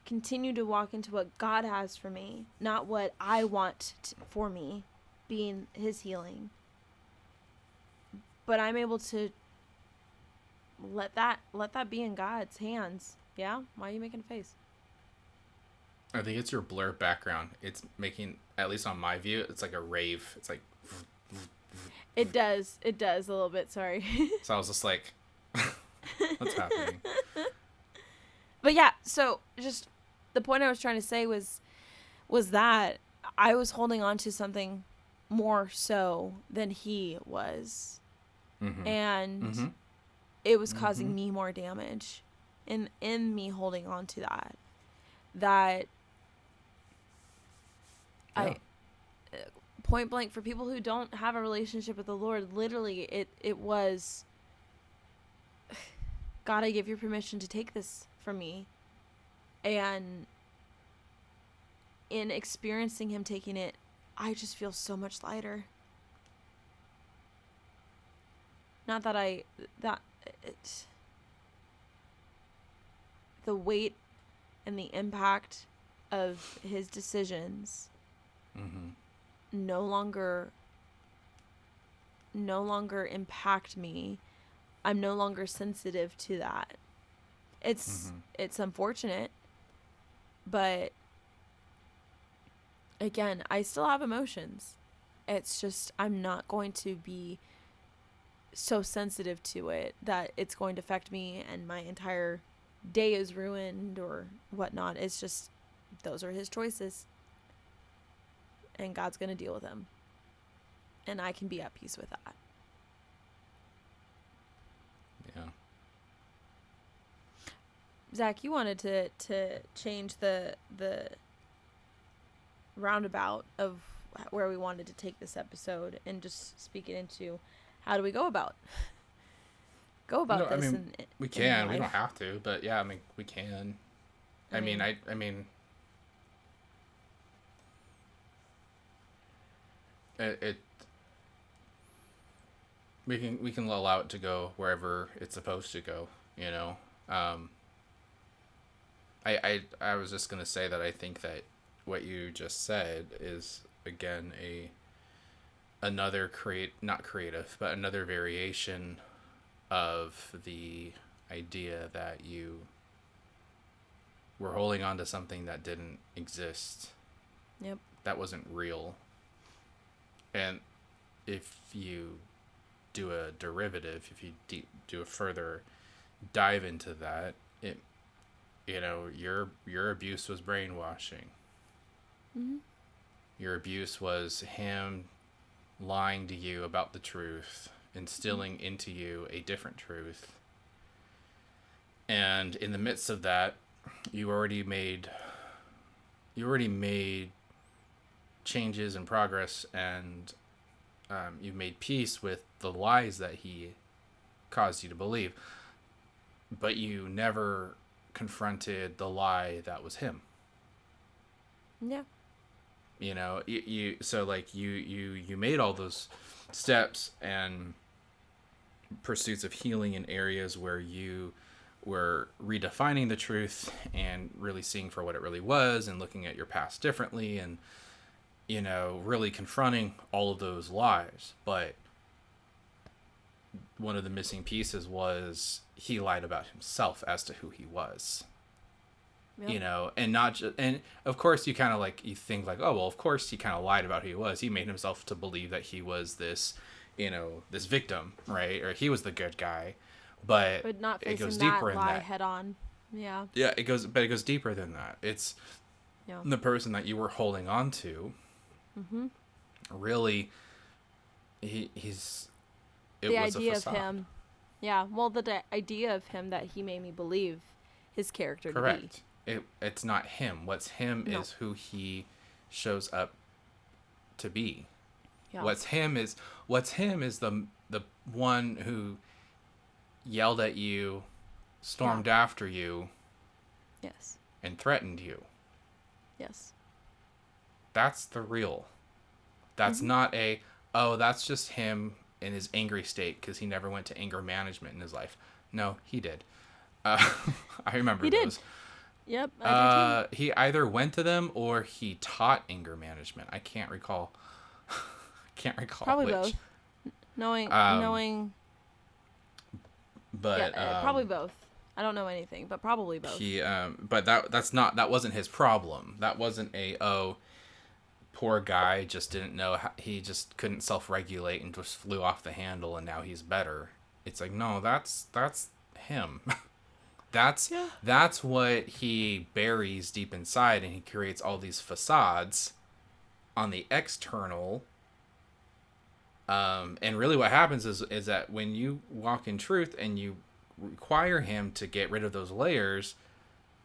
continue to walk into what God has for me, not what I want for me, being his healing. But I'm able to let that be in God's hands. Yeah? Why are you making a face? I think it's your blur background. It's making, at least on my view, it's like a rave. It's like... It does a little bit, sorry. So I was just like, what's happening? But yeah, so just the point I was trying to say was that I was holding on to something more so than he was. Mm-hmm. And it was causing me more damage in me holding on to that. That I point blank, for people who don't have a relationship with the Lord, literally it was, God, I give you permission to take this from me. And in experiencing him taking it, I just feel so much lighter. Not that the weight and the impact of his decisions no longer impact me. I'm no longer sensitive to that. It's unfortunate, but again, I still have emotions. It's just I'm not going to be so sensitive to it that it's going to affect me and my entire day is ruined or whatnot. It's just, those are his choices, and God's going to deal with them, and I can be at peace with that. Yeah. Zach, you wanted to change the roundabout of where we wanted to take this episode and just speak it into how do we go about this. I mean, we can. We don't have to, but yeah, I mean, we can. I mean, we can allow it to go wherever it's supposed to go, you know. I was just gonna say that I think that what you just said is again another another variation of the idea that you were holding on to something that didn't exist. Yep. That wasn't real. And if you do a derivative, if you do a further dive into that, your abuse was brainwashing. Mm-hmm. Your abuse was him lying to you about the truth, instilling into you a different truth. And in the midst of that, you already made already made changes and progress, and you've made peace with the lies that he caused you to believe, but you never confronted the lie that was him. Yeah. You know, you made all those steps and pursuits of healing in areas where you were redefining the truth and really seeing for what it really was, and looking at your past differently, and, you know, really confronting all of those lies. But one of the missing pieces was he lied about himself as to who he was. Yep. You know, and not just, and of course you kind of like, you think like, oh, well, of course he kind of lied about who he was. He made himself to believe that he was this, you know, this victim, right? Or he was the good guy, but not facing it goes that deeper in lie that. head on. Yeah. Yeah, it goes deeper than that. It's the person that you were holding on to. Mm-hmm. Really, he's. It the was idea a of facade. him. Yeah, well, the idea of him that he made me believe his character Correct. to be. It's not him. What's him is who he shows up to be. Yeah. What's him is the one who yelled at you, stormed after you, yes, and threatened you. Yes. That's the real. That's not that's just him in his angry state because he never went to anger management in his life. No, he did. I remember he those. Did. Yep. I did too. He either went to them or he taught anger management. I can't recall. Probably which. Both. Knowing. But probably both. I don't know anything, but probably both. He but that wasn't his problem. That wasn't poor guy just didn't know how, he just couldn't self-regulate and just flew off the handle and now he's better. It's like, no, that's him. That's what he buries deep inside, and he creates all these facades on the external. And really what happens is that when you walk in truth and you require him to get rid of those layers,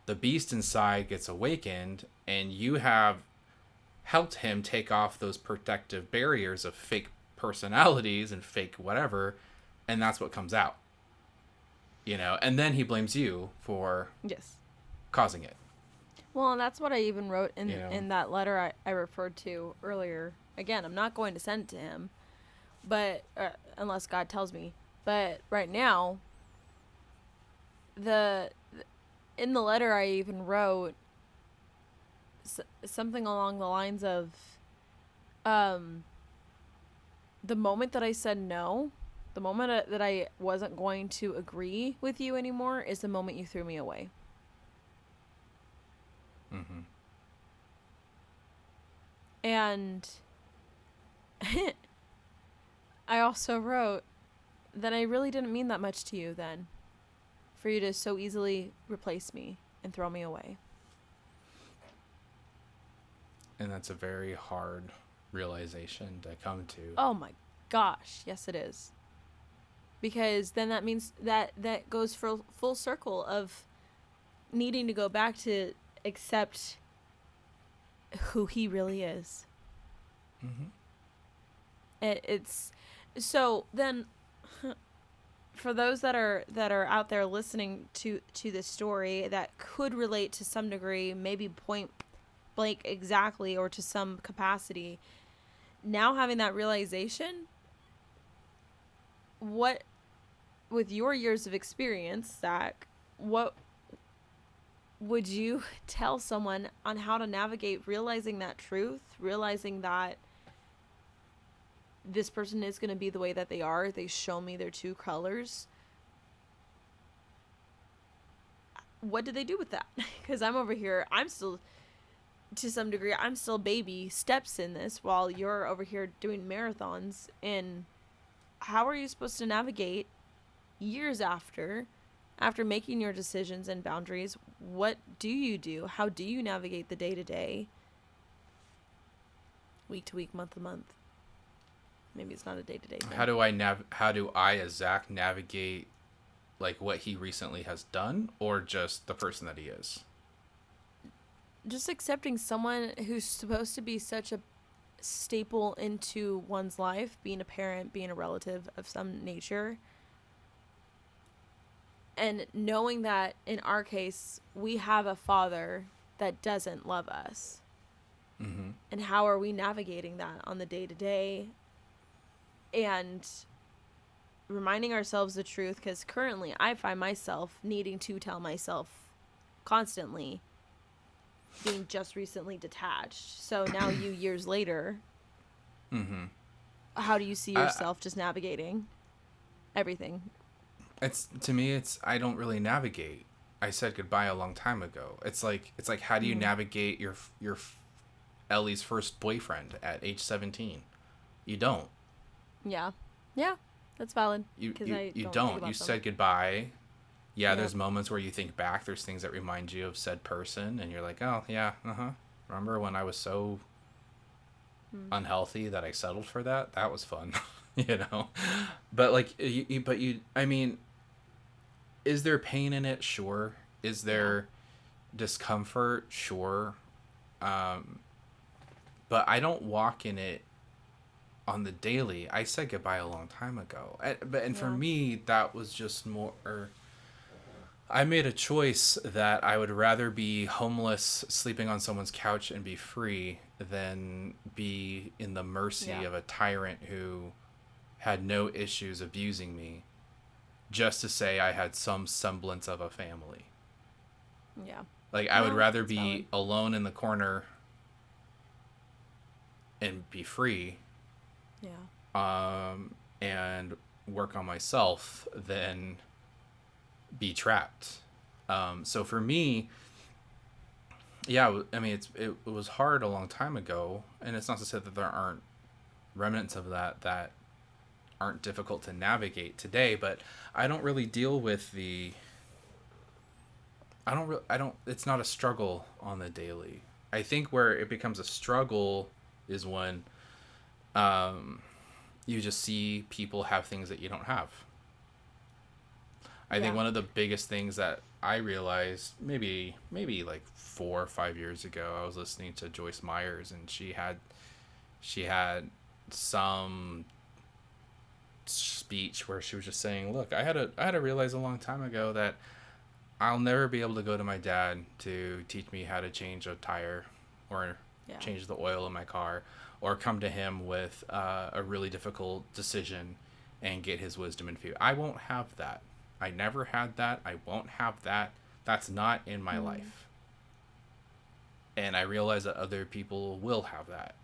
the beast inside gets awakened, and you have helped him take off those protective barriers of fake personalities and fake whatever, and that's what comes out. You know, and then he blames you for causing it. Well, and that's what I even wrote in that letter I referred to earlier. Again, I'm not going to send it to him, but unless God tells me. But right now, in the letter I even wrote something along the lines of, the moment that I said no, the moment that I wasn't going to agree with you anymore is the moment you threw me away. Mm-hmm. And I also wrote that I really didn't mean that much to you then, for you to so easily replace me and throw me away. And that's a very hard realization to come to. Oh my gosh, yes it is. Because then that means that goes for full circle of needing to go back to accept who he really is. Mm-hmm. It's so then for those that are out there listening to this story that could relate to some degree, maybe point blank exactly, or to some capacity, now having that realization, what, with your years of experience, Zach, what would you tell someone on how to navigate realizing that truth, realizing that this person is going to be the way that they are, they show me their true colors? What do they do with that? Because I'm over here, I'm still, to some degree, I'm still baby steps in this, while you're over here doing marathons. And how are you supposed to navigate years after making your decisions and boundaries? What do you do? How do you navigate the day-to-day, week-to-week, month-to-month? Maybe it's not a day-to-day thing. How do I as Zach navigate like what he recently has done, or just the person that he is? just accepting someone who's supposed to be such a staple into one's life, being a parent, being a relative of some nature, and knowing that in our case we have a father that doesn't love us. Mm-hmm. And how are we navigating that on the day to day, and reminding ourselves the truth, because currently I find myself needing to tell myself constantly, being just recently detached. So now you years later, Mm-hmm. how do you see yourself just navigating everything? It's, to me, it's, I don't really navigate. I said goodbye a long time ago. It's like how do you navigate your Ellie's first boyfriend at age 17? You don't. Yeah, that's valid. You Think don't. about You them. said goodbye. Yeah, Yep. there's moments where you think back. There's things that remind you of said person, and you're like, oh yeah, remember when I was so unhealthy that I settled for that? That was fun, you know. But like, I mean, is there pain in it? Sure. Is there discomfort? Sure. But I don't walk in it on the daily. I said goodbye a long time ago. And for me, that was just more. I made a choice that I would rather be homeless, sleeping on someone's couch and be free, than be in the mercy of a tyrant who had no issues abusing me, just to say I had some semblance of a family. Yeah. Like, I would rather that's be valid. alone in the corner and be free, Yeah. and work on myself than be trapped. So for me, yeah, I mean, it was hard a long time ago, and it's not to say that there aren't remnants of that aren't difficult to navigate today, but I don't really deal with it's not a struggle on the daily. I think where it becomes a struggle is when you just see people have things that you don't have. I think one of the biggest things that I realized maybe like 4 or 5 years ago, I was listening to Joyce Myers, and she had some speech where she was just saying, look, I had to realize a long time ago that I'll never be able to go to my dad to teach me how to change a tire or change the oil in my car, or come to him with a really difficult decision and get his wisdom and view. I won't have that. I never had that. I won't have that. That's not in my life. And I realize that other people will have that.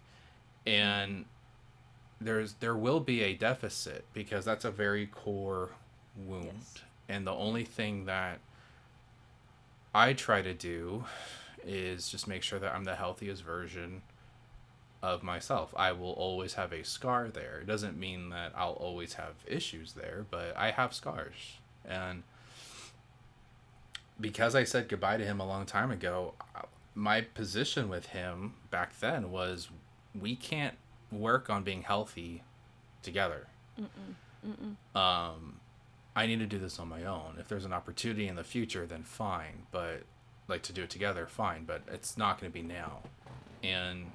And there will be a deficit, because that's a very core wound. Yes. And the only thing that I try to do is just make sure that I'm the healthiest version of myself. I will always have a scar there. It doesn't mean that I'll always have issues there, but I have scars. And because I said goodbye to him a long time ago, my position with him back then was, we can't work on being healthy together. I need to do this on my own. If there's an opportunity in the future, then fine. But like, to do it together, fine. But it's not going to be now. And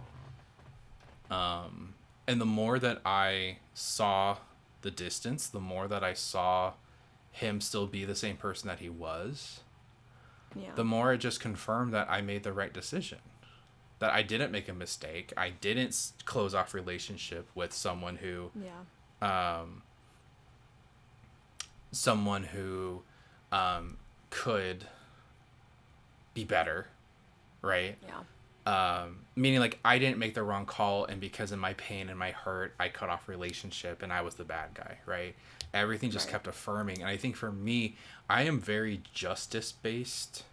the more that I saw the distance, the more that I saw him still be the same person that he was, the more it just confirmed that I made the right decision. That I didn't make a mistake. I didn't close off relationship with someone who, could be better, right? Meaning, like, I didn't make the wrong call, and because of my pain and my hurt, I cut off relationship, and I was the bad guy, right? Everything just kept affirming. And I think for me, I am very justice based.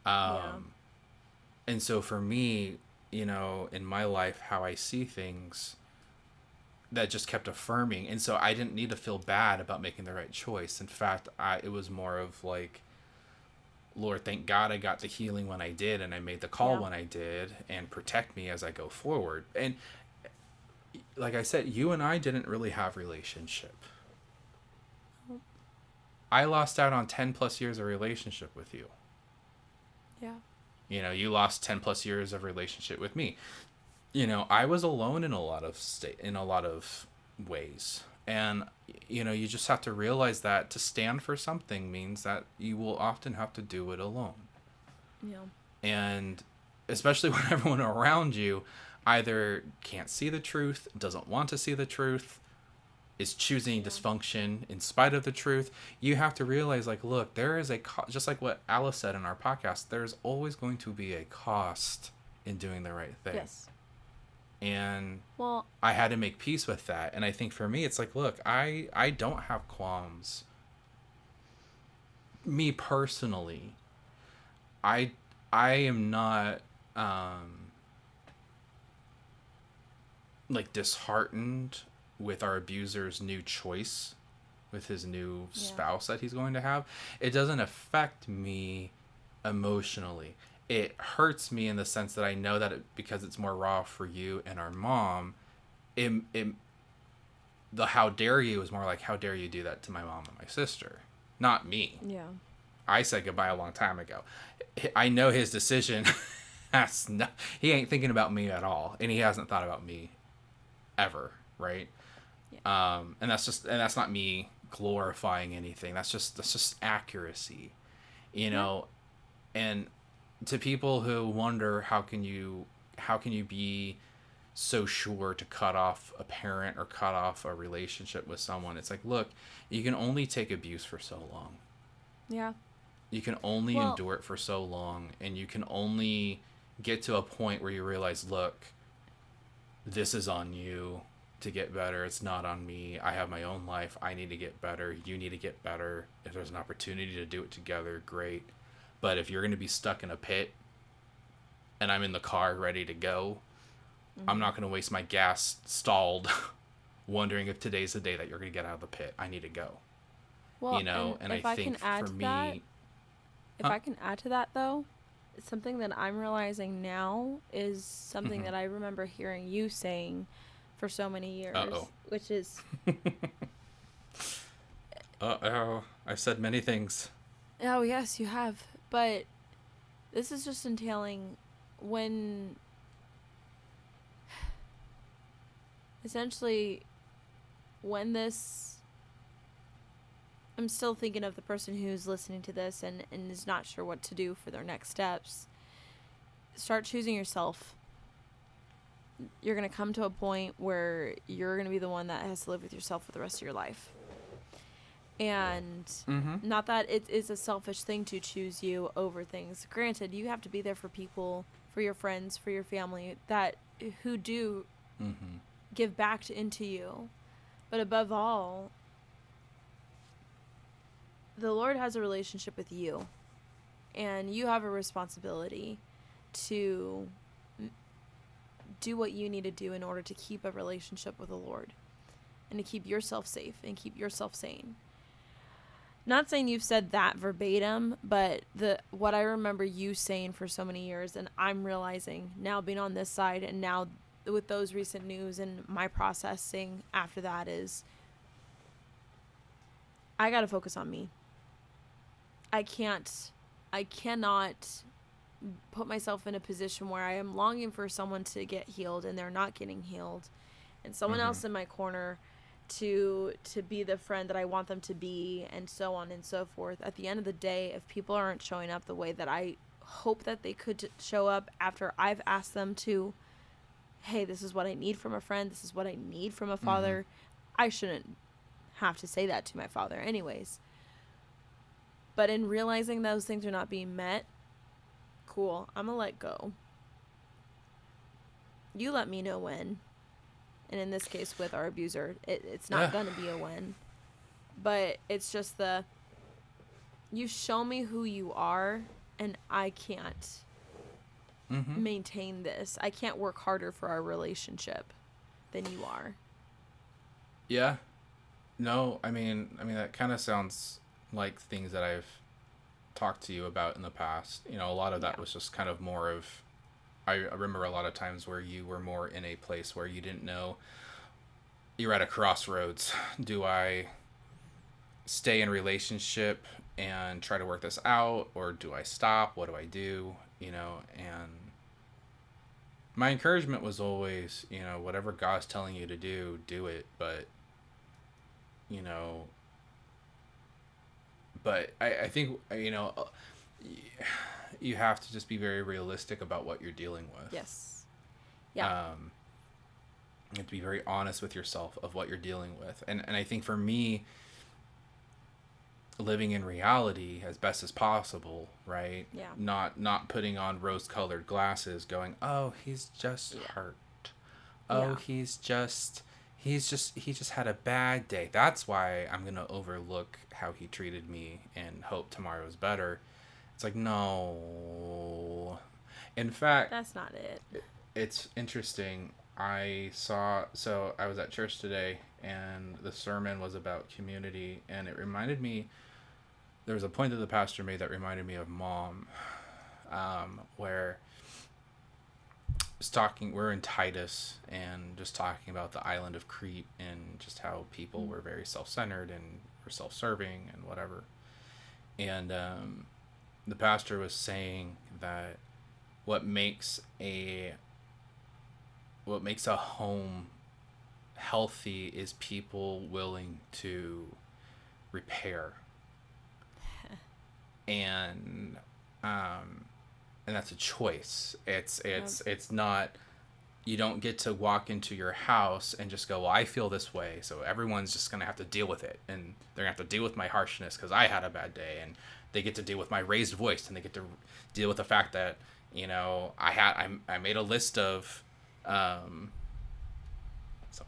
And so for me, you know, in my life, how I see things, that just kept affirming. And so I didn't need to feel bad about making the right choice. In fact, it was more of like, Lord, thank God I got the healing when I did, and I made the call when I did, and protect me as I go forward. And like I said, you and I didn't really have relationship. I lost out on 10 plus years of relationship with you. You know, you lost 10 plus years of relationship with me. You know, I was alone in a lot of ways. And you know, you just have to realize that to stand for something means that you will often have to do it alone. Yeah. And especially when everyone around you either can't see the truth, doesn't want to see the truth, is choosing dysfunction in spite of the truth, you have to realize, like, look, there is just like what Alice said in our podcast, there's always going to be a cost in doing the right thing. Yes. And Well, I had to make peace with that. And I think for me, it's like, look, I don't have qualms. Me personally, I am not like disheartened with our abuser's new choice with his new spouse that he's going to have. It doesn't affect me emotionally. It hurts me in the sense that I know that because it's more raw for you and our mom, the how dare you is more like, how dare you do that to my mom and my sister, not me. yeah. I said goodbye a long time ago. I know his decision. He ain't thinking about me at all, and he hasn't thought about me ever, right? Yeah. And that's not me glorifying anything. That's just accuracy, you know. And to people who wonder how can you be so sure to cut off a parent or cut off a relationship with someone, it's like, look, you can only take abuse for so long. Yeah. You can only endure it for so long, and you can only get to a point where you realize, look, this is on you to get better. It's not on me. I have my own life. I need to get better. You need to get better. If there's an opportunity to do it together, great. But if you're going to be stuck in a pit and I'm in the car ready to go, I'm not going to waste my gas stalled wondering if today's the day that you're going to get out of the pit. I need to go. Well, you know, and I think for me... If I can add to that, though, something that I'm realizing now is something that I remember hearing you saying for so many years, which is... I've said many things. Oh, yes, you have. But this is just entailing when... Essentially, when this... I'm still thinking of the person who's listening to this and is not sure what to do for their next steps. Start choosing yourself. You're going to come to a point where you're going to be the one that has to live with yourself for the rest of your life. And not that it is a selfish thing to choose you over things. Granted, you have to be there for people, for your friends, for your family, that who do give back into you. But above all, the Lord has a relationship with you, and you have a responsibility to do what you need to do in order to keep a relationship with the Lord and to keep yourself safe and keep yourself sane. Not saying you've said that verbatim, but what I remember you saying for so many years, and I'm realizing now being on this side and now with those recent news and my processing after that is, I got to focus on me. I cannot put myself in a position where I am longing for someone to get healed and they're not getting healed, and someone else in my corner to be the friend that I want them to be, and so on and so forth. At the end of the day, if people aren't showing up the way that I hope that they could show up after I've asked them to, hey, this is what I need from a friend, this is what I need from a father, I shouldn't have to say that to my father anyways. But in realizing those things are not being met, cool, I'm gonna let go. You let me know when. And in this case with our abuser, it's not gonna be a when. But it's just you show me who you are, and I can't maintain this. I can't work harder for our relationship than you are. Yeah. No, I mean that kind of sounds like things that I've talked to you about in the past. You know, a lot of that was just kind of more of, I remember a lot of times where you were more in a place where you didn't know, you're at a crossroads. Do I stay in relationship and try to work this out, or do I stop? What do I do? and my encouragement was always, whatever God's telling you to do it. But, you know, I think, you have to just be very realistic about what you're dealing with. Yes. Yeah. You have to be very honest with yourself of what you're dealing with. And I think for me, living in reality as best as possible, right? Yeah. Not putting on rose-colored glasses going, "Oh, he's just hurt. Oh, Yeah. he just had a bad day. That's why I'm going to overlook how he treated me and hope tomorrow is better." It's like, no. In fact, That's not it. it's interesting. I was at church today, and the sermon was about community, and it reminded me, there was a point that the pastor made that reminded me of Mom, where we're in Titus, and just talking about the island of Crete, and just how people were very self-centered and were self-serving and whatever. And the pastor was saying that what makes a home healthy is people willing to repair. And that's a choice. It's not, you don't get to walk into your house and just go, "Well, I feel this way, so everyone's just gonna have to deal with it, and they're gonna have to deal with my harshness because I had a bad day," and they get to deal with my raised voice, and they get to deal with the fact that I made a list of someone's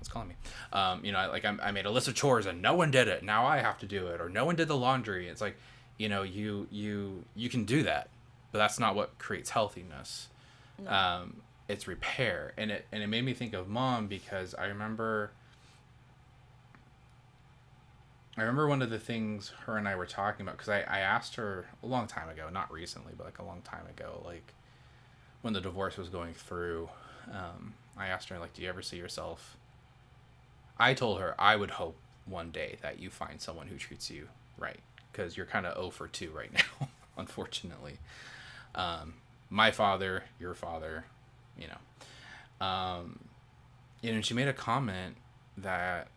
calling me. I made a list of chores and no one did it. Now I have to do it, or no one did the laundry. It's like, you can do that, but that's not what creates healthiness. No. It's repair, and it made me think of Mom, because I remember one of the things her and I were talking about, because I asked her a long time ago, not recently, but like a long time ago, like when the divorce was going through. I asked her, like, "Do you ever see yourself?" I told her I would hope one day that you find someone who treats you right, because you're kind of 0 for 2 right now, unfortunately. My father, your father, and she made a comment that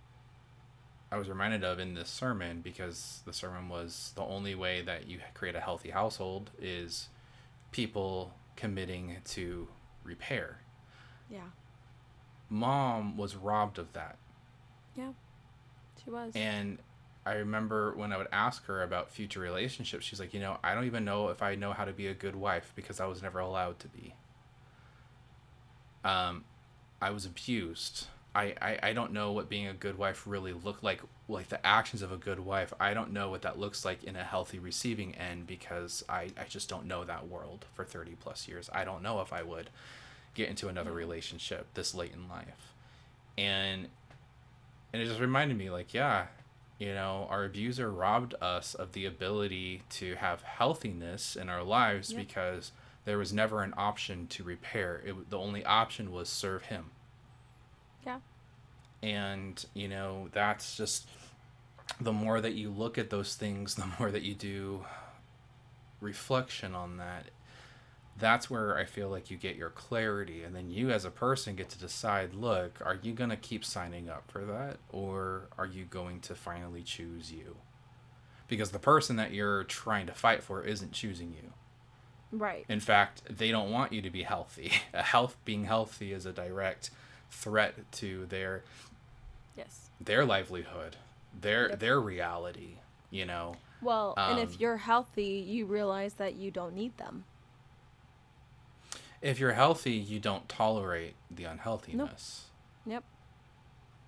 I was reminded of in this sermon, because the sermon was, the only way that you create a healthy household is people committing to repair. Yeah. Mom was robbed of that. Yeah. She was. And I remember when I would ask her about future relationships, she's like, "I don't even know if I know how to be a good wife, because I was never allowed to be. I was abused. I don't know what being a good wife really looked like the actions of a good wife. I don't know what that looks like in a healthy receiving end, because I just don't know that world for 30 plus years. I don't know if I would get into another relationship this late in life." And it just reminded me, like, yeah, our abuser robbed us of the ability to have healthiness in our lives, because there was never an option to repair. The only option was serve him. Yeah. And, that's just, the more that you look at those things, the more that you do reflection on that, that's where I feel like you get your clarity. And then you as a person get to decide, look, are you going to keep signing up for that? Or are you going to finally choose you? Because the person that you're trying to fight for isn't choosing you. Right. In fact, they don't want you to be healthy. Being healthy is a direct threat to their livelihood, their reality, Well, and if you're healthy, you realize that you don't need them. If you're healthy, you don't tolerate the unhealthiness. Nope.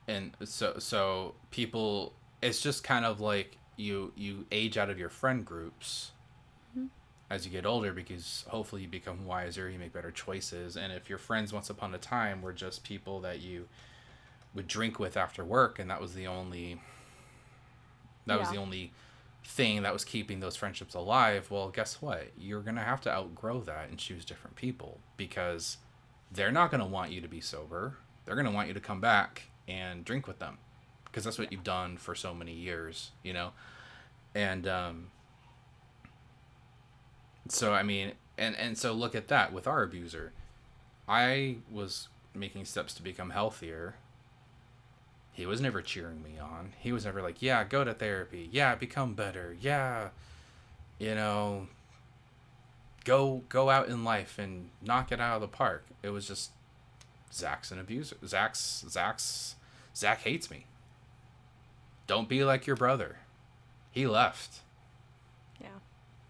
And so people, it's just kind of like you age out of your friend groups as you get older, because hopefully you become wiser, you make better choices. And if your friends once upon a time were just people that you would drink with after work, and that was the only thing that was keeping those friendships alive, well, guess what? You're going to have to outgrow that and choose different people, because they're not going to want you to be sober. They're going to want you to come back and drink with them, because that's what you've done for so many years, And so, I mean, And so look at that with our abuser. I was making steps to become healthier. He was never cheering me on. He was never like, yeah, go to therapy. Yeah, become better. Yeah, you know, go out in life and knock it out of the park. It was just Zach's an abuser. Zach hates me. Don't be like your brother. He left. Yeah.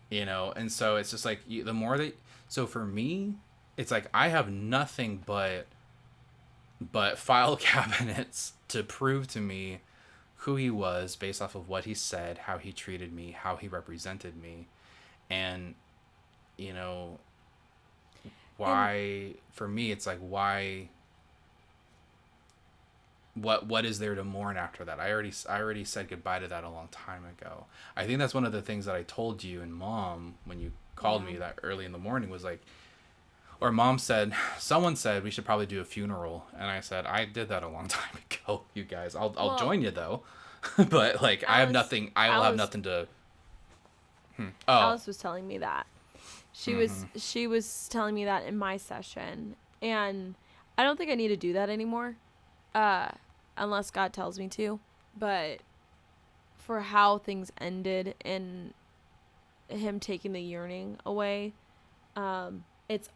You know, and so it's just like the more that, so for me, it's like I have nothing but file cabinets to prove to me who he was based off of what he said, how he treated me, how he represented me, and you know, why for me it's like why. What is there to mourn after that? I already said goodbye to that a long time ago. I think that's one of the things that I told you and Mom when you called me that early in the morning was like, or Mom said, someone said we should probably do a funeral, and I said I did that a long time ago. You guys, I'll join you though, but like I have nothing. I will have nothing to. Oh, Alice was telling me that. She was telling me that in my session, and I don't think I need to do that anymore. Unless God tells me to, but for how things ended and him taking the yearning away, it's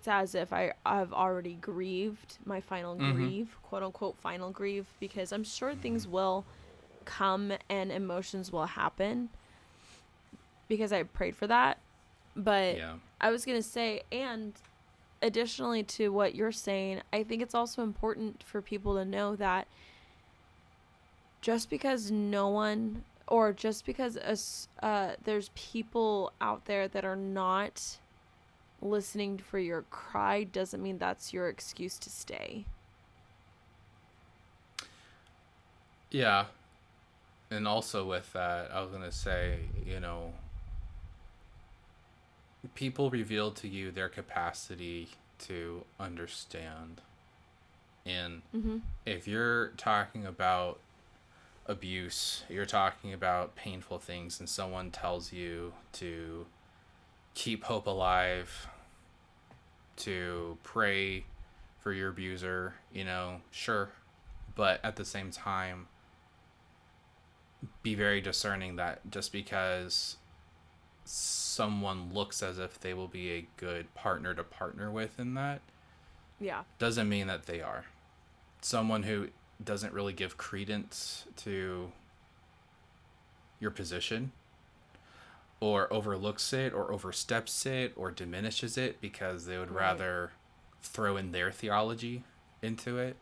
as if I've already grieved my final grieve, quote unquote final grieve, because I'm sure things will come and emotions will happen because I prayed for that. But yeah. I was gonna say, and additionally to what you're saying, I think it's also important for people to know that just because no one, or just because there's people out there that are not listening for your cry doesn't mean that's your excuse to stay. Yeah. And also with that, I was going to say, you know, people reveal to you their capacity to understand. And if you're talking about abuse, you're talking about painful things, and someone tells you to keep hope alive, to pray for your abuser, you know, sure. But at the same time, be very discerning that just because someone looks as if they will be a good partner to partner with in that, doesn't mean that they are. Someone who doesn't really give credence to your position, or overlooks it, or oversteps it, or diminishes it because they would rather throw in their theology into it.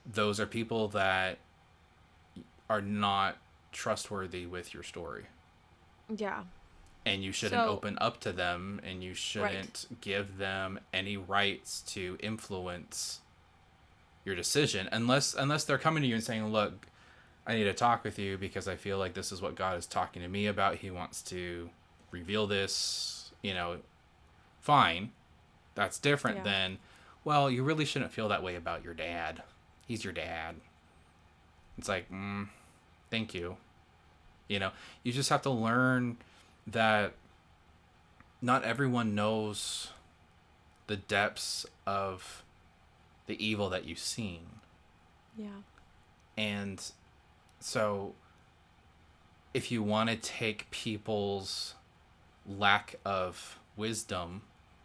Those are people that are not trustworthy with your story. Yeah. And you shouldn't open up to them, and you shouldn't give them any rights to influence your decision unless they're coming to you and saying, look, I need to talk with you because I feel like this is what God is talking to me about. He wants to reveal this, you know, fine. That's different than, well, you really shouldn't feel that way about your dad. He's your dad. It's like, thank you. You know, you just have to learn that not everyone knows the depths of the evil that you've seen. Yeah. And so if you want to take people's lack of wisdom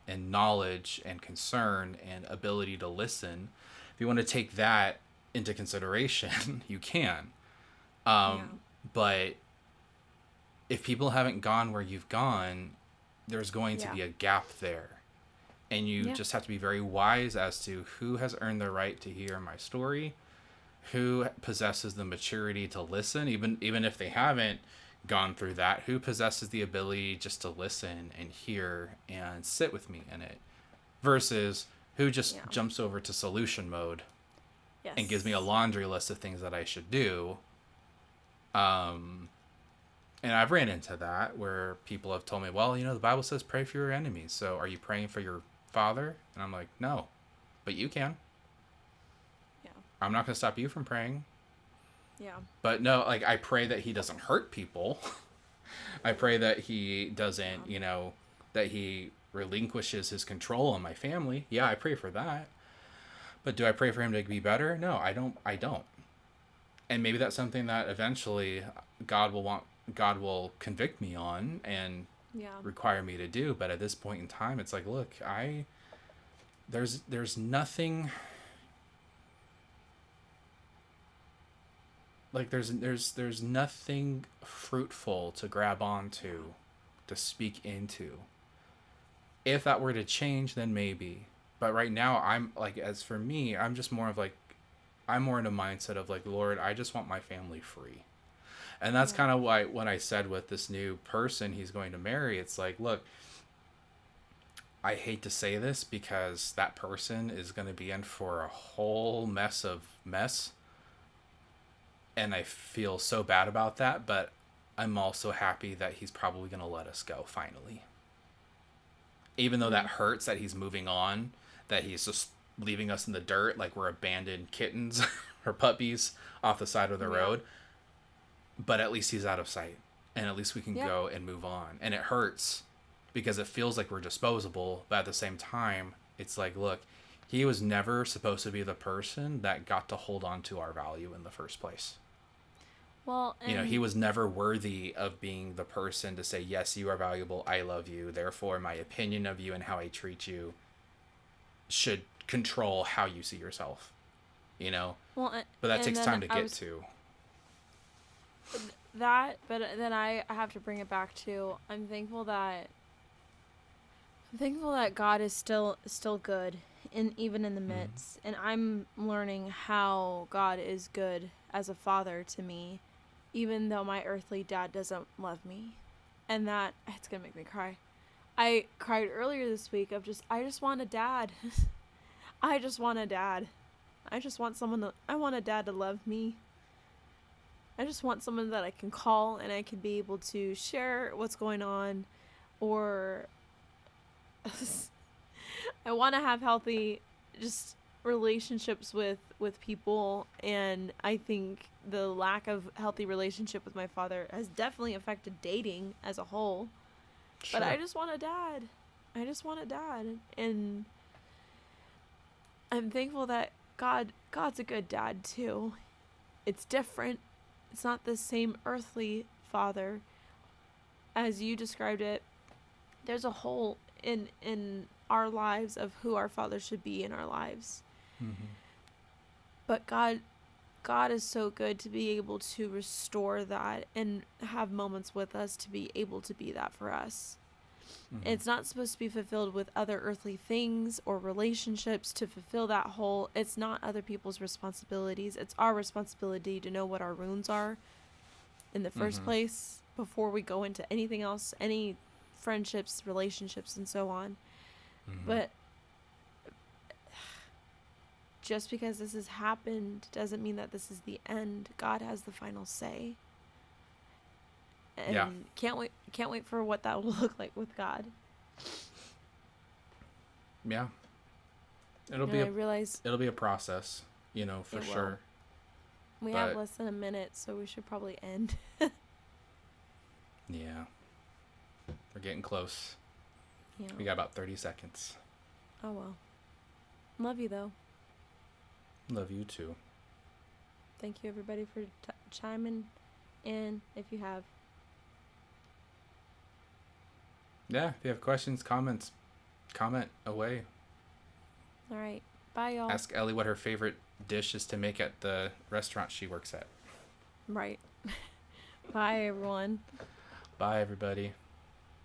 and knowledge and concern and ability to listen, if you want to take that into consideration, you can. But if people haven't gone where you've gone, there's going to be a gap there. And you just have to be very wise as to who has earned the right to hear my story, who possesses the maturity to listen, even if they haven't gone through that, who possesses the ability just to listen and hear and sit with me in it, versus who just jumps over to solution mode and gives me a laundry list of things that I should do. And I've ran into that where people have told me, well, you know, the Bible says pray for your enemies. So are you praying for your father? And I'm like, no, but you can. Yeah. I'm not going to stop you from praying. Yeah. But no, like, I pray that he doesn't hurt people. I pray that he doesn't, you know, that he relinquishes his control on my family. Yeah, I pray for that. But do I pray for him to be better? No, I don't. And maybe that's something that eventually God will convict me on and require me to do. But at this point in time, it's like, look, there's nothing, like there's nothing fruitful to grab onto, to speak into. If that were to change, then maybe. But right now, I'm like, as for me, I'm just more of like, I'm more in a mindset of like, Lord, I just want my family free. And that's kind of why when I said with this new person he's going to marry, it's like, look, I hate to say this because that person is going to be in for a whole mess. And I feel so bad about that, but I'm also happy that he's probably going to let us go finally. Even though that hurts that he's moving on, that he's just leaving us in the dirt like we're abandoned kittens or puppies off the side of the road. But at least he's out of sight. And at least we can go and move on. And it hurts because it feels like we're disposable. But at the same time, it's like, look, he was never supposed to be the person that got to hold on to our value in the first place. Well, you know, he was never worthy of being the person to say, yes, you are valuable, I love you, therefore my opinion of you and how I treat you should control how you see yourself, you know? Well, but that takes time to get to. But then I have to bring it back to, I'm thankful that God is still good, even in the midst. And I'm learning how God is good as a father to me, even though my earthly dad doesn't love me. And that, it's going to make me cry. I cried earlier this week of I just want a dad. I just want a dad. I just want I want a dad to love me. I just want someone that I can call and I can be able to share what's going on, or I want to have healthy just relationships with people, and I think the lack of healthy relationship with my father has definitely affected dating as a whole. Sure. But I just want a dad. And I'm thankful that God's a good dad too. It's different. It's not the same earthly father as you described it. There's a hole in our lives of who our father should be in our lives. Mm-hmm. But God is so good to be able to restore that and have moments with us to be able to be that for us. Mm-hmm. It's not supposed to be fulfilled with other earthly things or relationships to fulfill that hole. It's not other people's responsibilities. It's our responsibility to know what our wounds are in the first place before we go into anything else, any friendships, relationships, and so on. Mm-hmm. But just because this has happened doesn't mean that this is the end. God has the final say. And can't wait for what that will look like with God. Yeah. It'll be a process, you know, for sure. We have less than a minute, so we should probably end. Yeah. We're getting close. Yeah. We got about 30 seconds. Oh, well. Love you, though. Love you, too. Thank you, everybody, for chiming in, if you have. Yeah, if you have questions, comments, comment away. All right. Bye, y'all. Ask Ellie what her favorite dish is to make at the restaurant she works at. Right. Bye, everyone. Bye, everybody.